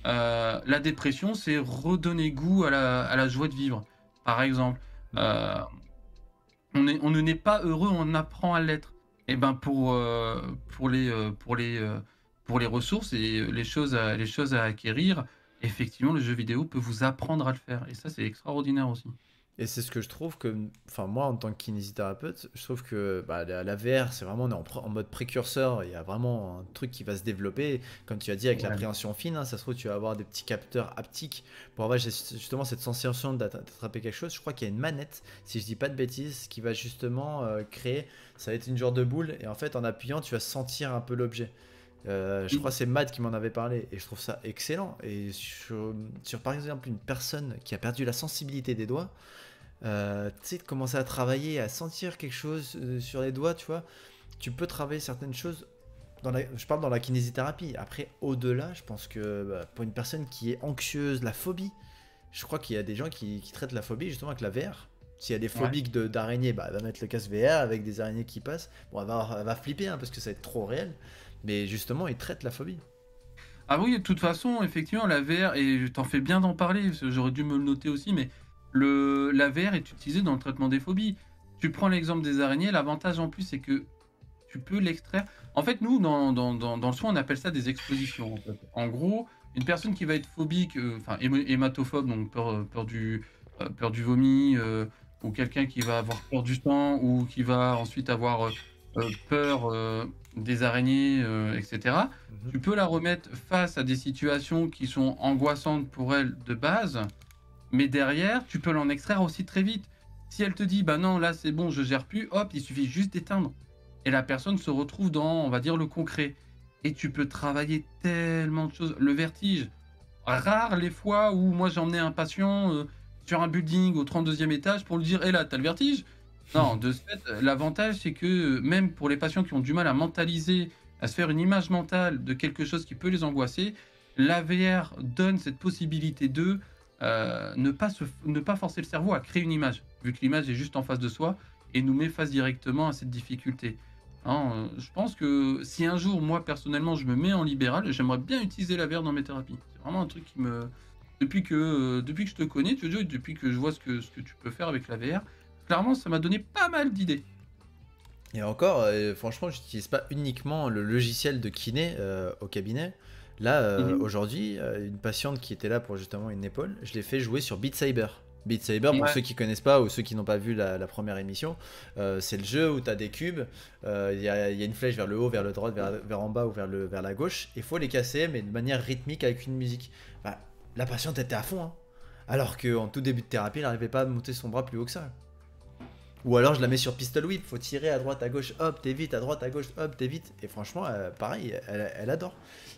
S2: La dépression, c'est redonner goût à la joie de vivre, par exemple. On ne naît pas heureux, on apprend à l'être. Et ben pour les ressources et les choses à acquérir, effectivement, le jeu vidéo peut vous apprendre à le faire. Et ça, c'est extraordinaire aussi.
S1: Et c'est ce que je trouve que, enfin moi en tant que kinésithérapeute, je trouve que la VR c'est vraiment en mode précurseur, il y a vraiment un truc qui va se développer, comme tu as dit avec l'appréhension fine, hein, ça se trouve tu vas avoir des petits capteurs haptiques pour avoir justement cette sensation d'attraper quelque chose. Je crois qu'il y a une manette, si je dis pas de bêtises, qui va justement créer, ça va être une genre de boule et en fait en appuyant tu vas sentir un peu l'objet. Je crois que c'est Matt qui m'en avait parlé et je trouve ça excellent. Et sur par exemple une personne qui a perdu la sensibilité des doigts, tu sais, de commencer à travailler, à sentir quelque chose sur les doigts, tu vois, tu peux travailler certaines choses. Je parle dans la kinésithérapie. Après, au-delà, je pense que pour une personne qui est anxieuse, la phobie, je crois qu'il y a des gens qui traitent la phobie justement avec la VR. Si elle est phobique d'araignées, bah, elle va mettre le casque VR avec des araignées qui passent. Bon, elle va flipper parce que ça va être trop réel. Mais justement, ils traitent la phobie.
S2: Ah oui, de toute façon, effectivement, la VR, et t'en fais bien d'en parler, parce que j'aurais dû me le noter aussi, mais la VR est utilisée dans le traitement des phobies. Tu prends l'exemple des araignées, l'avantage en plus, c'est que tu peux l'extraire. En fait, nous, dans le soin, on appelle ça des expositions. En gros, une personne qui va être phobique, hématophobe, donc peur du vomi, ou quelqu'un qui va avoir peur du sang, ou qui va ensuite avoir peur des araignées, etc. Tu peux la remettre face à des situations qui sont angoissantes pour elle de base, mais derrière, tu peux l'en extraire aussi très vite. Si elle te dit, bah non, là c'est bon, je gère plus, hop, il suffit juste d'éteindre. Et la personne se retrouve dans, on va dire, le concret. Et tu peux travailler tellement de choses. Le vertige, rare les fois où moi j'ai emmené un patient sur un building au 32e étage pour lui dire, hé là, t'as le vertige? Non, de ce fait, l'avantage c'est que même pour les patients qui ont du mal à mentaliser, à se faire une image mentale de quelque chose qui peut les angoisser, la VR donne cette possibilité de ne pas forcer le cerveau à créer une image, vu que l'image est juste en face de soi et nous met face directement à cette difficulté. Hein, je pense que si un jour, moi personnellement, je me mets en libéral, j'aimerais bien utiliser la VR dans mes thérapies. C'est vraiment un truc qui me... Depuis que je te connais, tu vois, depuis que je vois ce que tu peux faire avec la VR, clairement, ça m'a donné pas mal d'idées.
S1: Et encore, franchement, j'utilise pas uniquement le logiciel de kiné au cabinet. Là, aujourd'hui, une patiente qui était là pour justement une épaule, je l'ai fait jouer sur Beat Saber. Beat Saber, pour ceux qui connaissent pas ou ceux qui n'ont pas vu la première émission, c'est le jeu où tu as des cubes, il y a une flèche vers le haut, vers le droit, vers en bas ou vers la gauche. Il faut les casser, mais de manière rythmique avec une musique. Bah, la patiente était à fond, hein. Alors qu'en tout début de thérapie, elle n'arrivait pas à monter son bras plus haut que ça. Ou alors je la mets sur pistol whip, faut tirer à droite à gauche, hop, t'es vite, à droite à gauche, hop, t'es vite. Et franchement, pareil, elle adore.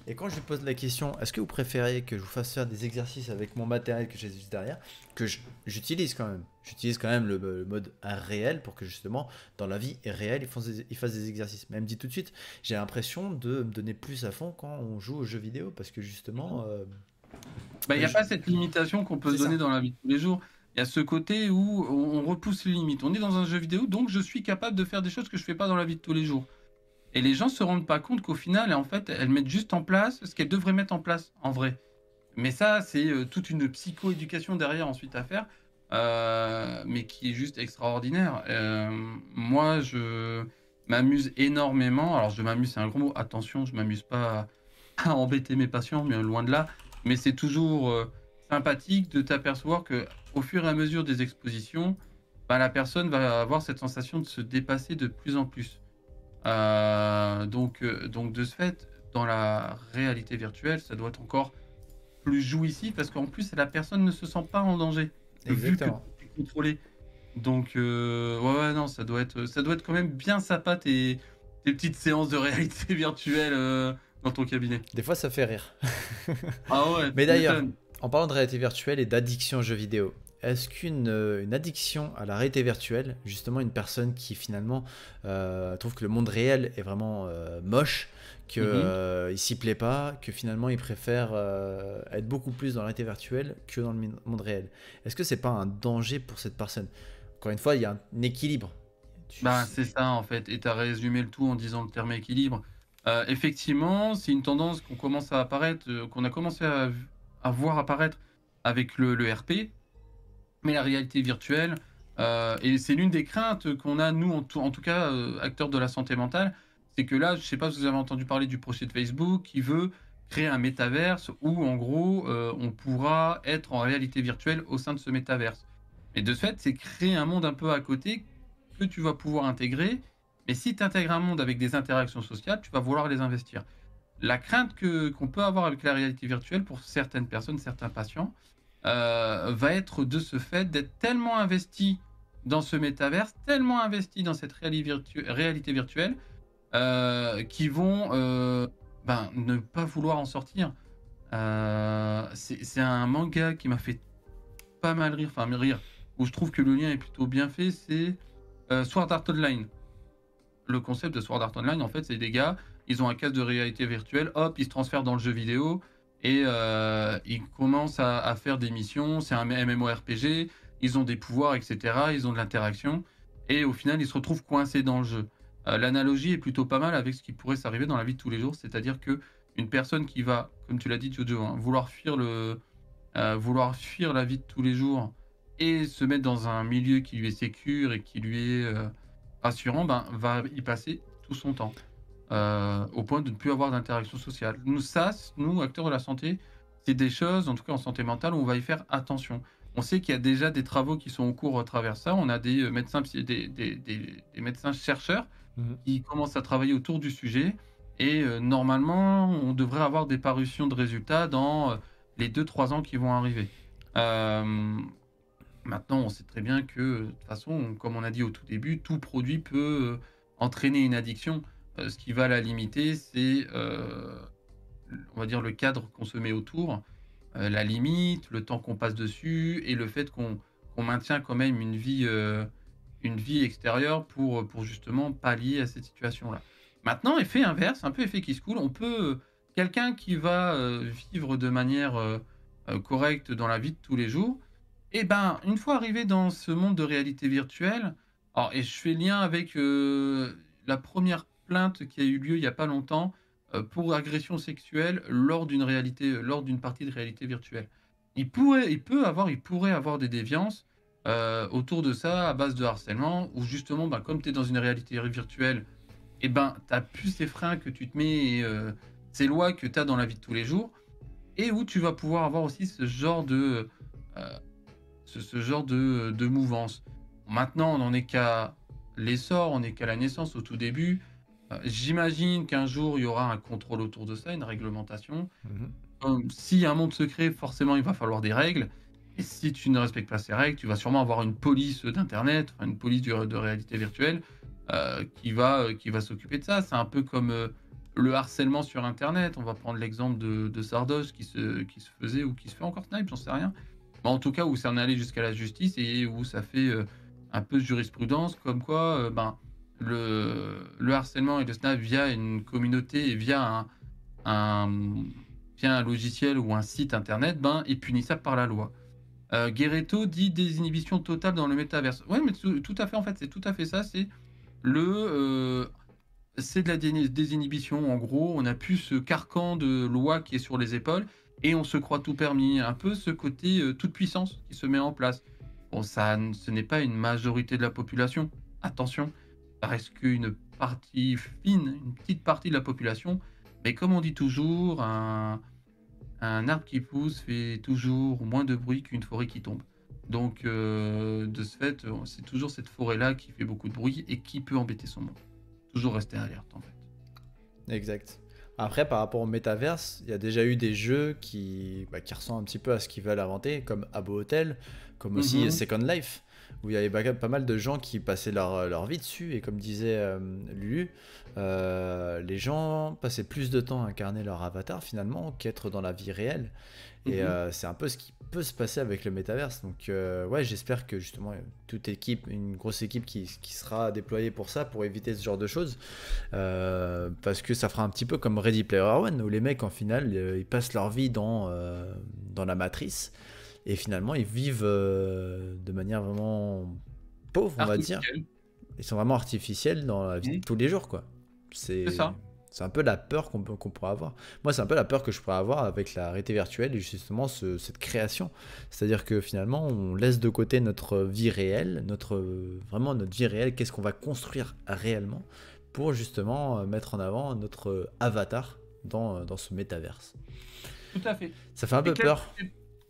S1: Et quand je lui pose la question, est-ce que vous préférez que je vous fasse faire des exercices avec mon matériel que j'ai juste derrière, que j'utilise quand même. J'utilise quand même le mode réel pour que justement, dans la vie réelle, ils fassent des exercices. Mais elle me dit tout de suite, j'ai l'impression de me donner plus à fond quand on joue aux jeux vidéo, parce que justement...
S2: il n'y a pas cette limitation qu'on peut se donner dans la vie de tous les jours. Il y a ce côté où on repousse les limites. On est dans un jeu vidéo, donc je suis capable de faire des choses que je ne fais pas dans la vie de tous les jours. Et les gens ne se rendent pas compte qu'au final, en fait, elles mettent juste en place ce qu'elles devraient mettre en place, en vrai. Mais ça, c'est toute une psycho-éducation derrière ensuite à faire, mais qui est juste extraordinaire. Moi, je m'amuse énormément. Alors, je m'amuse, c'est un gros mot. Attention, je ne m'amuse pas à embêter mes patients, mais loin de là. Mais c'est toujours sympathique de t'apercevoir qu'au fur et à mesure des expositions, la personne va avoir cette sensation de se dépasser de plus en plus. Donc de ce fait, dans la réalité virtuelle, ça doit être encore plus jouissif parce qu'en plus, la personne ne se sent pas en danger.
S1: Exactement.
S2: Vu que c'est contrôlé. Donc, non, ça doit être quand même bien sympa tes petites séances de réalité virtuelle dans ton cabinet.
S1: Des fois, ça fait rire.
S2: Ah ouais.
S1: Mais d'ailleurs, en parlant de réalité virtuelle et d'addiction aux jeux vidéo, est-ce qu'une addiction à la réalité virtuelle, justement une personne qui finalement trouve que le monde réel est vraiment moche, qu'il s'y plaît pas, que finalement il préfère être beaucoup plus dans la réalité virtuelle que dans le monde réel, est-ce que c'est pas un danger pour cette personne? Encore une fois, il y a un équilibre.
S2: C'est ça en fait, et tu as résumé le tout en disant le terme équilibre. Effectivement, c'est une tendance qu'on commence à apparaître, qu'on a commencé à voir apparaître avec le RP, mais la réalité virtuelle, et c'est l'une des craintes qu'on a, nous, en tout cas, acteurs de la santé mentale, c'est que là, je ne sais pas si vous avez entendu parler du projet de Facebook qui veut créer un métaverse où, en gros, on pourra être en réalité virtuelle au sein de ce métaverse. Et de ce fait, c'est créer un monde un peu à côté que tu vas pouvoir intégrer, mais si tu intègres un monde avec des interactions sociales, tu vas vouloir les investir. La crainte qu'on peut avoir avec la réalité virtuelle pour certaines personnes, certains patients, va être de ce fait d'être tellement investi dans ce métaverse, tellement investi dans cette réalité virtuelle, qui vont ne pas vouloir en sortir. C'est un manga qui m'a fait pas mal rire, où je trouve que le lien est plutôt bien fait, c'est Sword Art Online. Le concept de Sword Art Online, en fait, c'est des gars, ils ont un casque de réalité virtuelle, hop, ils se transfèrent dans le jeu vidéo, et ils commencent à faire des missions. C'est un MMORPG, ils ont des pouvoirs, etc. Ils ont de l'interaction. Et au final, ils se retrouvent coincés dans le jeu. L'analogie est plutôt pas mal avec ce qui pourrait s'arriver dans la vie de tous les jours. C'est-à-dire que une personne qui va, comme tu l'as dit, Jojo, hein, vouloir fuir la vie de tous les jours et se mettre dans un milieu qui lui est sécure et qui lui est rassurant, ben, va y passer tout son temps. Au point de ne plus avoir d'interaction sociale. Nous, acteurs de la santé, c'est des choses, en tout cas en santé mentale, où on va y faire attention. On sait qu'il y a déjà des travaux qui sont en cours à travers ça. On a des médecins, des médecins chercheurs qui commencent à travailler autour du sujet. Et normalement, on devrait avoir des parutions de résultats dans les 2-3 ans qui vont arriver. Maintenant, on sait très bien que, de toute façon, comme on a dit au tout début, tout produit peut entraîner une addiction. Ce qui va la limiter, c'est, on va dire, le cadre qu'on se met autour, la limite, le temps qu'on passe dessus et le fait qu'on maintient quand même une vie extérieure pour justement pallier à cette situation-là. Maintenant, effet inverse, un peu effet qui se coule, on peut, quelqu'un qui va vivre de manière correcte dans la vie de tous les jours, et ben, une fois arrivé dans ce monde de réalité virtuelle, alors, et je fais lien avec la première plainte qui a eu lieu il y a pas longtemps pour agression sexuelle lors d'une partie de réalité virtuelle. Il pourrait avoir des déviances autour de ça à base de harcèlement, où justement, bah, comme tu es dans une réalité virtuelle, et ben, tu as plus ces freins que tu te mets, et, ces lois que tu as dans la vie de tous les jours, et où tu vas pouvoir avoir aussi ce genre euh, de mouvance. Maintenant, on n'en est qu'à l'essor, on n'est qu'à la naissance, au tout début. J'imagine qu'un jour, il y aura un contrôle autour de ça, une réglementation. S'il y a un monde secret, forcément, il va falloir des règles. Et si tu ne respectes pas ces règles, tu vas sûrement avoir une police d'Internet, enfin, une police de réalité virtuelle qui va s'occuper de ça. C'est un peu comme le harcèlement sur Internet. On va prendre l'exemple de Sardos qui se faisait ou qui se fait encore snipe, j'en sais rien. Mais en tout cas, où ça en est allé jusqu'à la justice et où ça fait un peu de jurisprudence, comme quoi ben, le harcèlement et le snap via une communauté et via un logiciel ou un site internet, ben, est punissable par la loi. Guerretto dit désinhibition totale dans le métaverse. Ouais, mais tout à fait, en fait, c'est tout à fait ça. C'est de la désinhibition. En gros, on a plus ce carcan de loi qui est sur les épaules et on se croit tout permis. Un peu ce côté toute puissance qui se met en place. Bon, ce n'est pas une majorité de la population. Attention, ça reste qu'une partie fine, une petite partie de la population. Mais comme on dit toujours, un arbre qui pousse fait toujours moins de bruit qu'une forêt qui tombe. Donc, de ce fait, c'est toujours cette forêt-là qui fait beaucoup de bruit et qui peut embêter son monde. Toujours rester alerte, en fait.
S1: Exact. Après, par rapport au métaverse, il y a déjà eu des jeux qui ressemblent un petit peu à ce qu'ils veulent inventer, comme Habbo Hotel, comme aussi Second Life, où il y avait pas mal de gens qui passaient leur vie dessus, et comme disait Lulu, les gens passaient plus de temps à incarner leur avatar finalement qu'être dans la vie réelle. Et c'est un peu ce qui peut se passer avec le métaverse. Donc ouais, j'espère que justement une grosse équipe qui sera déployée pour ça, pour éviter ce genre de choses, parce que ça fera un petit peu comme Ready Player One, où les mecs en finale ils passent leur vie dans la matrice, et finalement ils vivent de manière vraiment pauvre, on va dire. Ils sont vraiment artificiels dans la vie de tous les jours, quoi.
S2: C'est ça.
S1: C'est un peu la peur qu'on pourrait avoir. Moi, c'est un peu la peur que je pourrais avoir avec la réalité virtuelle et justement cette création. C'est-à-dire que finalement, on laisse de côté notre vie réelle, vraiment notre vie réelle, qu'est-ce qu'on va construire réellement pour justement mettre en avant notre avatar dans ce métaverse.
S2: Tout à fait.
S1: Ça fait un peu peur.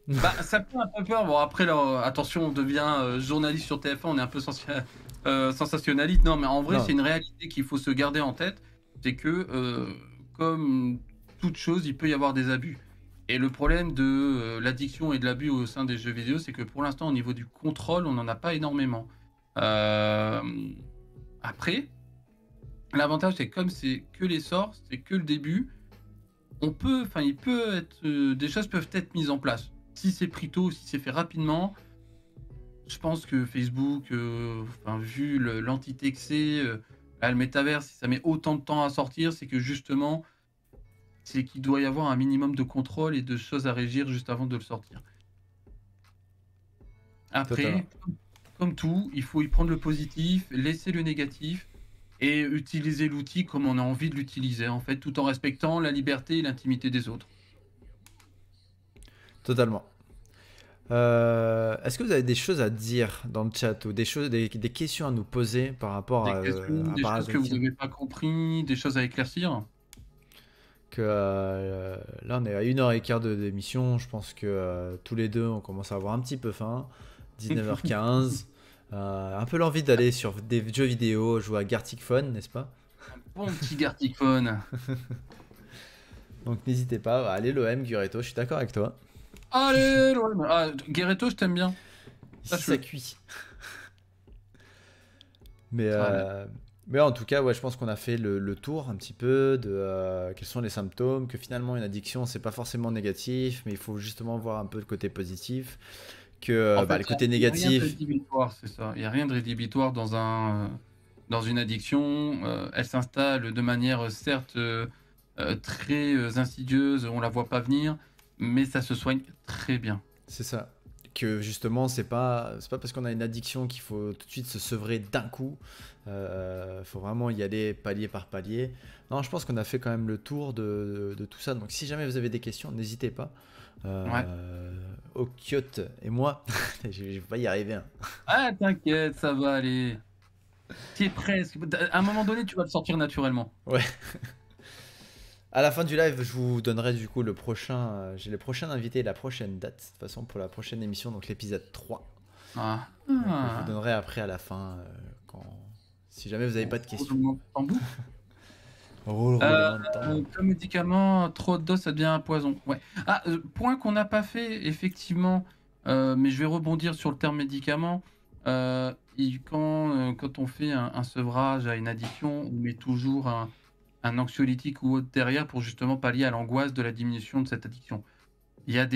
S2: Bah, ça fait un peu peur. Bon, après, là, attention, on devient journaliste sur TF1, on est un peu sensationnaliste. Non, mais en vrai, c'est une réalité qu'il faut se garder en tête. C'est que, comme toute chose, il peut y avoir des abus. Et le problème de l'addiction et de l'abus au sein des jeux vidéo, c'est que pour l'instant, au niveau du contrôle, on n'en a pas énormément. Après, l'avantage, c'est comme c'est que l'essor, c'est que le début, des choses peuvent être mises en place. Si c'est pris tôt, si c'est fait rapidement, je pense que Facebook, vu l'entité que c'est, le métavers, si ça met autant de temps à sortir, c'est que justement, c'est qu'il doit y avoir un minimum de contrôle et de choses à régir juste avant de le sortir. Après, comme tout, il faut y prendre le positif, laisser le négatif et utiliser l'outil comme on a envie de l'utiliser, en fait, tout en respectant la liberté et l'intimité des autres.
S1: Totalement. Est-ce que vous avez des choses à dire dans le chat ou des questions à nous poser par rapport
S2: Des questions,
S1: à
S2: des choses que vous
S1: Paradoxine?
S2: n'avez pas compris, des choses à éclaircir?
S1: Là, on est à 1h15 d'émission. Je pense que tous les deux, on commence à avoir un petit peu faim. 19h15. Un peu l'envie d'aller sur des jeux vidéo, jouer à Gartic Phone, n'est-ce pas?
S2: Bon petit Gartic-phone.
S1: Donc n'hésitez pas. Allez, l'OM, Guretto, je suis d'accord avec toi.
S2: Allez, l'OM. Ah, Guerretto, je t'aime bien.
S1: Ici,
S2: Sache-le.
S1: ça cuit. Mais,
S2: Très bien.
S1: mais en tout cas, ouais, je pense qu'on a fait le tour un petit peu de quels sont les symptômes, que finalement une addiction, c'est pas forcément négatif, mais il faut justement voir un peu le côté positif, que
S2: En fait,
S1: le côté
S2: il y a rien de
S1: négatif,
S2: rédhibitoire, c'est ça. Il n'y a rien de rédhibitoire dans une addiction. Elle s'installe de manière, certes, très insidieuse, on la voit pas venir, mais ça se soigne très bien.
S1: c'est ça. Que justement, c'est pas parce qu'on a une addiction qu'il faut tout de suite se sevrer d'un coup. Faut vraiment y aller palier par palier. Non, je pense qu'on a fait quand même le tour de tout ça. Donc si jamais vous avez des questions, n'hésitez pas.
S2: Ouais.
S1: Okiot et moi, je vais pas y arriver, hein.
S2: Ah, t'inquiète, ça va aller. Tu es presque. À un moment donné, tu vas le sortir naturellement.
S1: Ouais. À la fin du live, je vous donnerai du coup j'ai le prochain invité et la prochaine date, de toute façon, pour la prochaine émission, donc l'épisode 3.
S2: Ah.
S1: Je vous donnerai après à la fin, quand... si jamais vous n'avez pas de questions.
S2: Roulement de tambour.
S1: Roulement de tambour.
S2: Comme médicament, trop de doses, ça devient un poison. Ouais. Ah, point qu'on n'a pas fait, effectivement, mais je vais rebondir sur le terme médicament. Quand on fait un sevrage à une addiction, on met toujours un anxiolytique ou autre derrière pour justement pallier à l'angoisse de la diminution de cette addiction. Il y a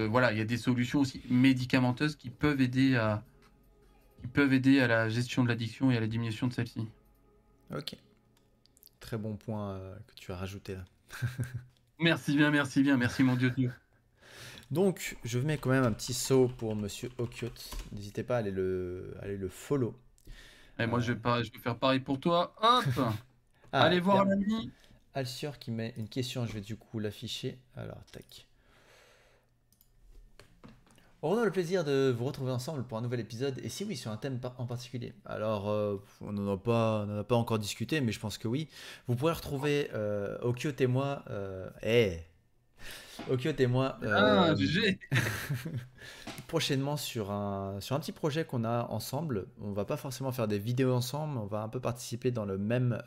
S2: voilà, il y a des solutions aussi médicamenteuses qui peuvent aider à la gestion de l'addiction et à la diminution de celle-ci.
S1: Ok. Très bon point que tu as rajouté là.
S2: Merci bien, merci mon Dieu.
S1: Donc, je mets quand même un petit saut pour Monsieur Okiot. N'hésitez pas à aller le follow.
S2: Et moi, je vais faire pareil pour toi. Hop. Allez voir l'ami.
S1: Alcior qui met une question, je vais du coup l'afficher. Alors, tac. On a le plaisir de vous retrouver ensemble pour un nouvel épisode. Et si oui, sur un thème en particulier. Alors, on n'en a pas encore discuté, mais je pense que oui. Vous pourrez retrouver Okiot et moi. Okiot et moi.
S2: GG.
S1: Prochainement sur un petit projet qu'on a ensemble. On va pas forcément faire des vidéos ensemble, on va un peu participer dans la même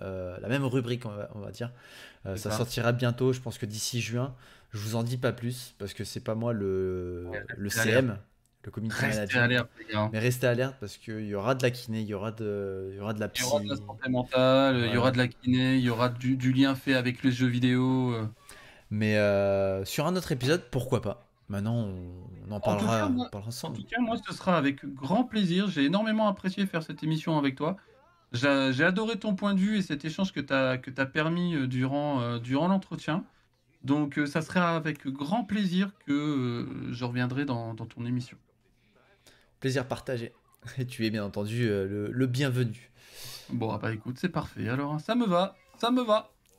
S1: rubrique, on va dire. Ça sortira bientôt, je pense que d'ici juin. Je vous en dis pas plus parce que c'est pas moi le CM, le community manager. Mais restez alerte parce qu'il y aura de la kiné, il y aura de la psy.
S2: Il y aura de la santé mentale, il y aura de la kiné, il y aura du lien fait avec les jeux vidéo.
S1: Mais sur un autre épisode, pourquoi pas? Maintenant, on en parlera, ensemble.
S2: En tout cas, moi, ce sera avec grand plaisir. J'ai énormément apprécié faire cette émission avec toi. J'ai adoré ton point de vue et cet échange que tu as permis durant l'entretien. Donc, ça sera avec grand plaisir que je reviendrai dans ton émission.
S1: Plaisir partagé. Et tu es bien entendu le bienvenu.
S2: Bon, bah écoute, c'est parfait. Alors, ça me va.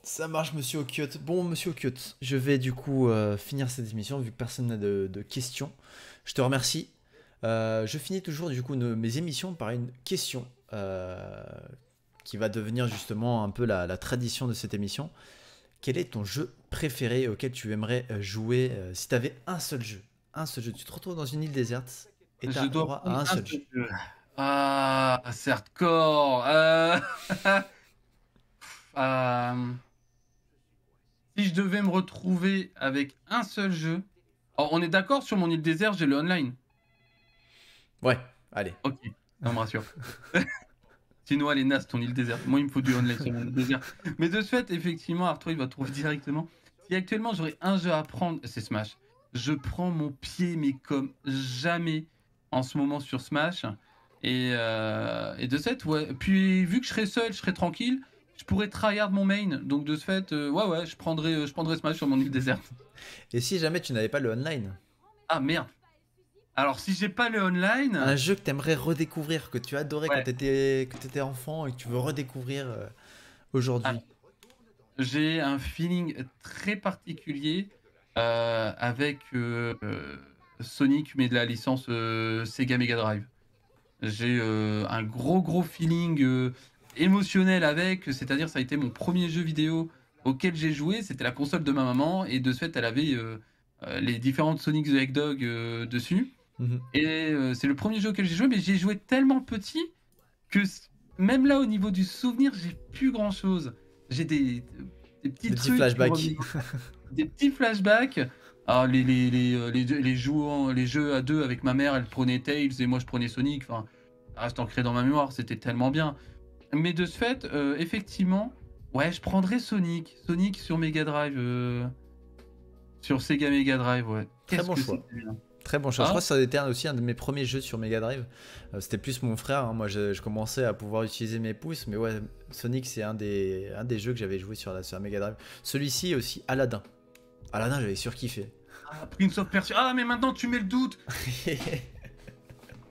S1: Ça marche, monsieur Okiot. Bon, monsieur Okiot, je vais du coup finir cette émission vu que personne n'a de questions. Je te remercie. Je finis toujours du coup mes émissions par une question qui va devenir justement un peu la tradition de cette émission. Quel est ton jeu préféré auquel tu aimerais jouer si tu avais un seul jeu? Un seul jeu. Tu te retrouves dans une île déserte et tu as droit à un seul jeu.
S2: Ah, certes-corps. Si je devais me retrouver avec un seul jeu... Alors, on est d'accord sur mon île désert, j'ai le online.
S1: Ouais, allez.
S2: Ok, ça me rassure. Sinon, elle est naze, ton île désert. Moi, il me faut du online sur mon île désert. Mais de ce fait, effectivement, Arthur, il va trouver directement. Si actuellement, j'aurais un jeu à prendre, c'est Smash. Je prends mon pied, mais comme jamais en ce moment sur Smash. Et de ce fait, ouais. Puis, vu que je serai seul, je serai tranquille, je pourrais tryhard mon main. Donc, de ce fait, ouais, je prendrais Smash sur mon île déserte.
S1: Et si jamais tu n'avais pas le online?
S2: Ah, merde. Alors, si j'ai pas le online...
S1: Un jeu que t'aimerais redécouvrir, que tu adorais quand
S2: Ouais.
S1: t'étais enfant et que tu veux redécouvrir aujourd'hui.
S2: J'ai un feeling très particulier avec Sonic, mais de la licence Sega Mega Drive. J'ai un gros feeling émotionnel avec, c'est-à-dire ça a été mon premier jeu vidéo auquel j'ai joué, c'était la console de ma maman, et de ce fait, elle avait les différentes Sonic the Hedgehog dessus. Et c'est le premier jeu auquel j'ai joué, mais j'ai joué tellement petit que même là, au niveau du souvenir, j'ai plus grand-chose. J'ai des petits
S1: Des petits
S2: trucs
S1: flashbacks.
S2: des petits flashbacks. Ah, les jeux à deux avec ma mère, elle prenait Tails et moi je prenais Sonic. Enfin, ça reste ancré dans ma mémoire, c'était tellement bien. Mais de ce fait, effectivement, ouais, je prendrais Sonic. Sonic sur Mega Drive. Sur Sega Mega Drive, ouais.
S1: Très bon choix.
S2: C'était bien.
S1: Très bon choix. Je crois que ça a été aussi un de mes premiers jeux sur Mega Drive. C'était plus mon frère. Hein. Moi, je commençais à pouvoir utiliser mes pouces. Mais ouais, Sonic, c'est un des jeux que j'avais joué sur la Mega Drive. Celui-ci aussi, Aladdin. Aladdin, j'avais surkiffé.
S2: Ah, Prince of Persia. Ah, mais maintenant tu mets le doute.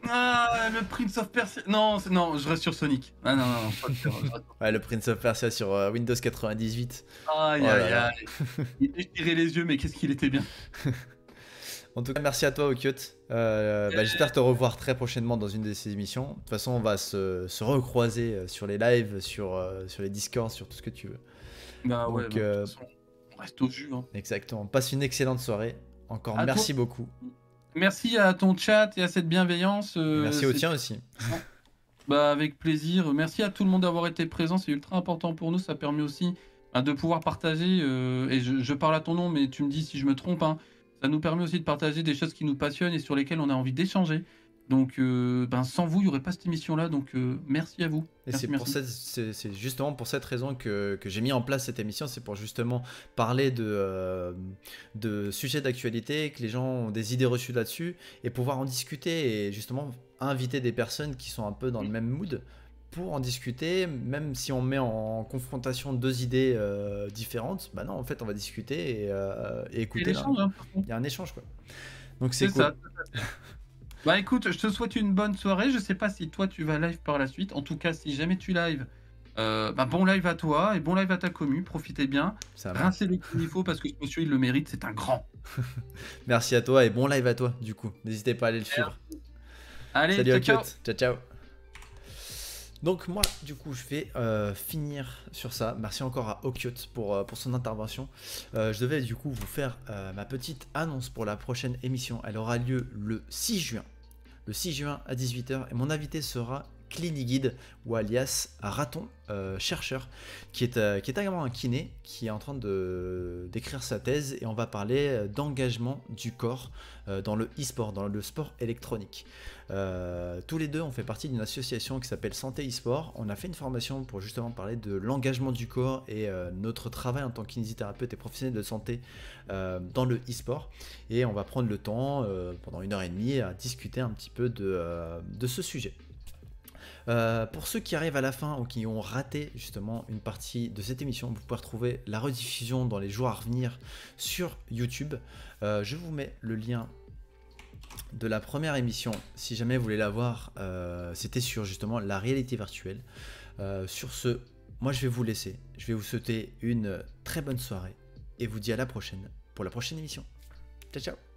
S2: Ah, le Prince of Persia. Non, non, je reste sur Sonic. Ah non,
S1: ouais, le Prince of Persia sur Windows 98.
S2: Aïe, aïe, aïe. Il déchirait les yeux, mais qu'est-ce qu'il était bien.
S1: En tout cas, merci à toi, Okiot. J'espère te revoir très prochainement dans une de ces émissions. De toute façon, on va se recroiser sur les lives, sur les Discords, sur tout ce que tu veux.
S2: Bah ouais, de toute façon, on reste au jus. Hein.
S1: Exactement. Passe une excellente soirée. Encore merci beaucoup.
S2: Merci à ton chat et à cette bienveillance.
S1: Merci au tien aussi.
S2: Bah, avec plaisir. Merci à tout le monde d'avoir été présent. C'est ultra important pour nous. Ça permet aussi de pouvoir partager. Et je parle à ton nom, mais tu me dis si je me trompe. Hein. Ça nous permet aussi de partager des choses qui nous passionnent et sur lesquelles on a envie d'échanger. Donc, sans vous, il n'y aurait pas cette émission-là. Donc, merci à vous.
S1: Et c'est justement pour cette raison que j'ai mis en place cette émission. C'est pour justement parler de sujets d'actualité, que les gens ont des idées reçues là-dessus, et pouvoir en discuter et justement inviter des personnes qui sont un peu dans le même mood pour en discuter, même si on met en confrontation deux idées différentes. Bah non, en fait, on va discuter et écouter. Il y a un échange, quoi. Donc c'est cool.
S2: Ça. Bah écoute, je te souhaite une bonne soirée. Je sais pas si toi tu vas live par la suite. En tout cas, si jamais tu live, bon live à toi et bon live à ta commu. Profitez bien. Rincez le qu'il faut parce que ce monsieur il le mérite. C'est un grand.
S1: Merci à toi et bon live à toi du coup. N'hésitez pas à aller le suivre.
S2: Allez,
S1: salut à
S2: ciao.
S1: Ciao. Donc moi du coup je vais finir sur ça. Merci encore à Okiot pour son intervention. Je devais du coup vous faire ma petite annonce pour la prochaine émission. Elle aura lieu le 6 juin. Le 6 juin à 18h et mon invité sera Cliniguide ou alias Raton chercheur qui est également un kiné qui est en train d'écrire sa thèse et on va parler d'engagement du corps dans le e-sport, dans le sport électronique. Tous les deux on fait partie d'une association qui s'appelle Santé e-sport. On a fait une formation pour justement parler de l'engagement du corps et notre travail en tant que kinésithérapeute et professionnel de santé dans le e-sport et on va prendre le temps pendant 1h30 à discuter un petit peu de ce sujet. Pour ceux qui arrivent à la fin ou qui ont raté justement une partie de cette émission, vous pouvez retrouver la rediffusion dans les jours à revenir sur YouTube. Je vous mets le lien de la première émission si jamais vous voulez la voir. C'était sur justement la réalité virtuelle. Sur ce, moi je vais vous laisser. Je vais vous souhaiter une très bonne soirée et vous dis à la prochaine pour la prochaine émission. Ciao ciao.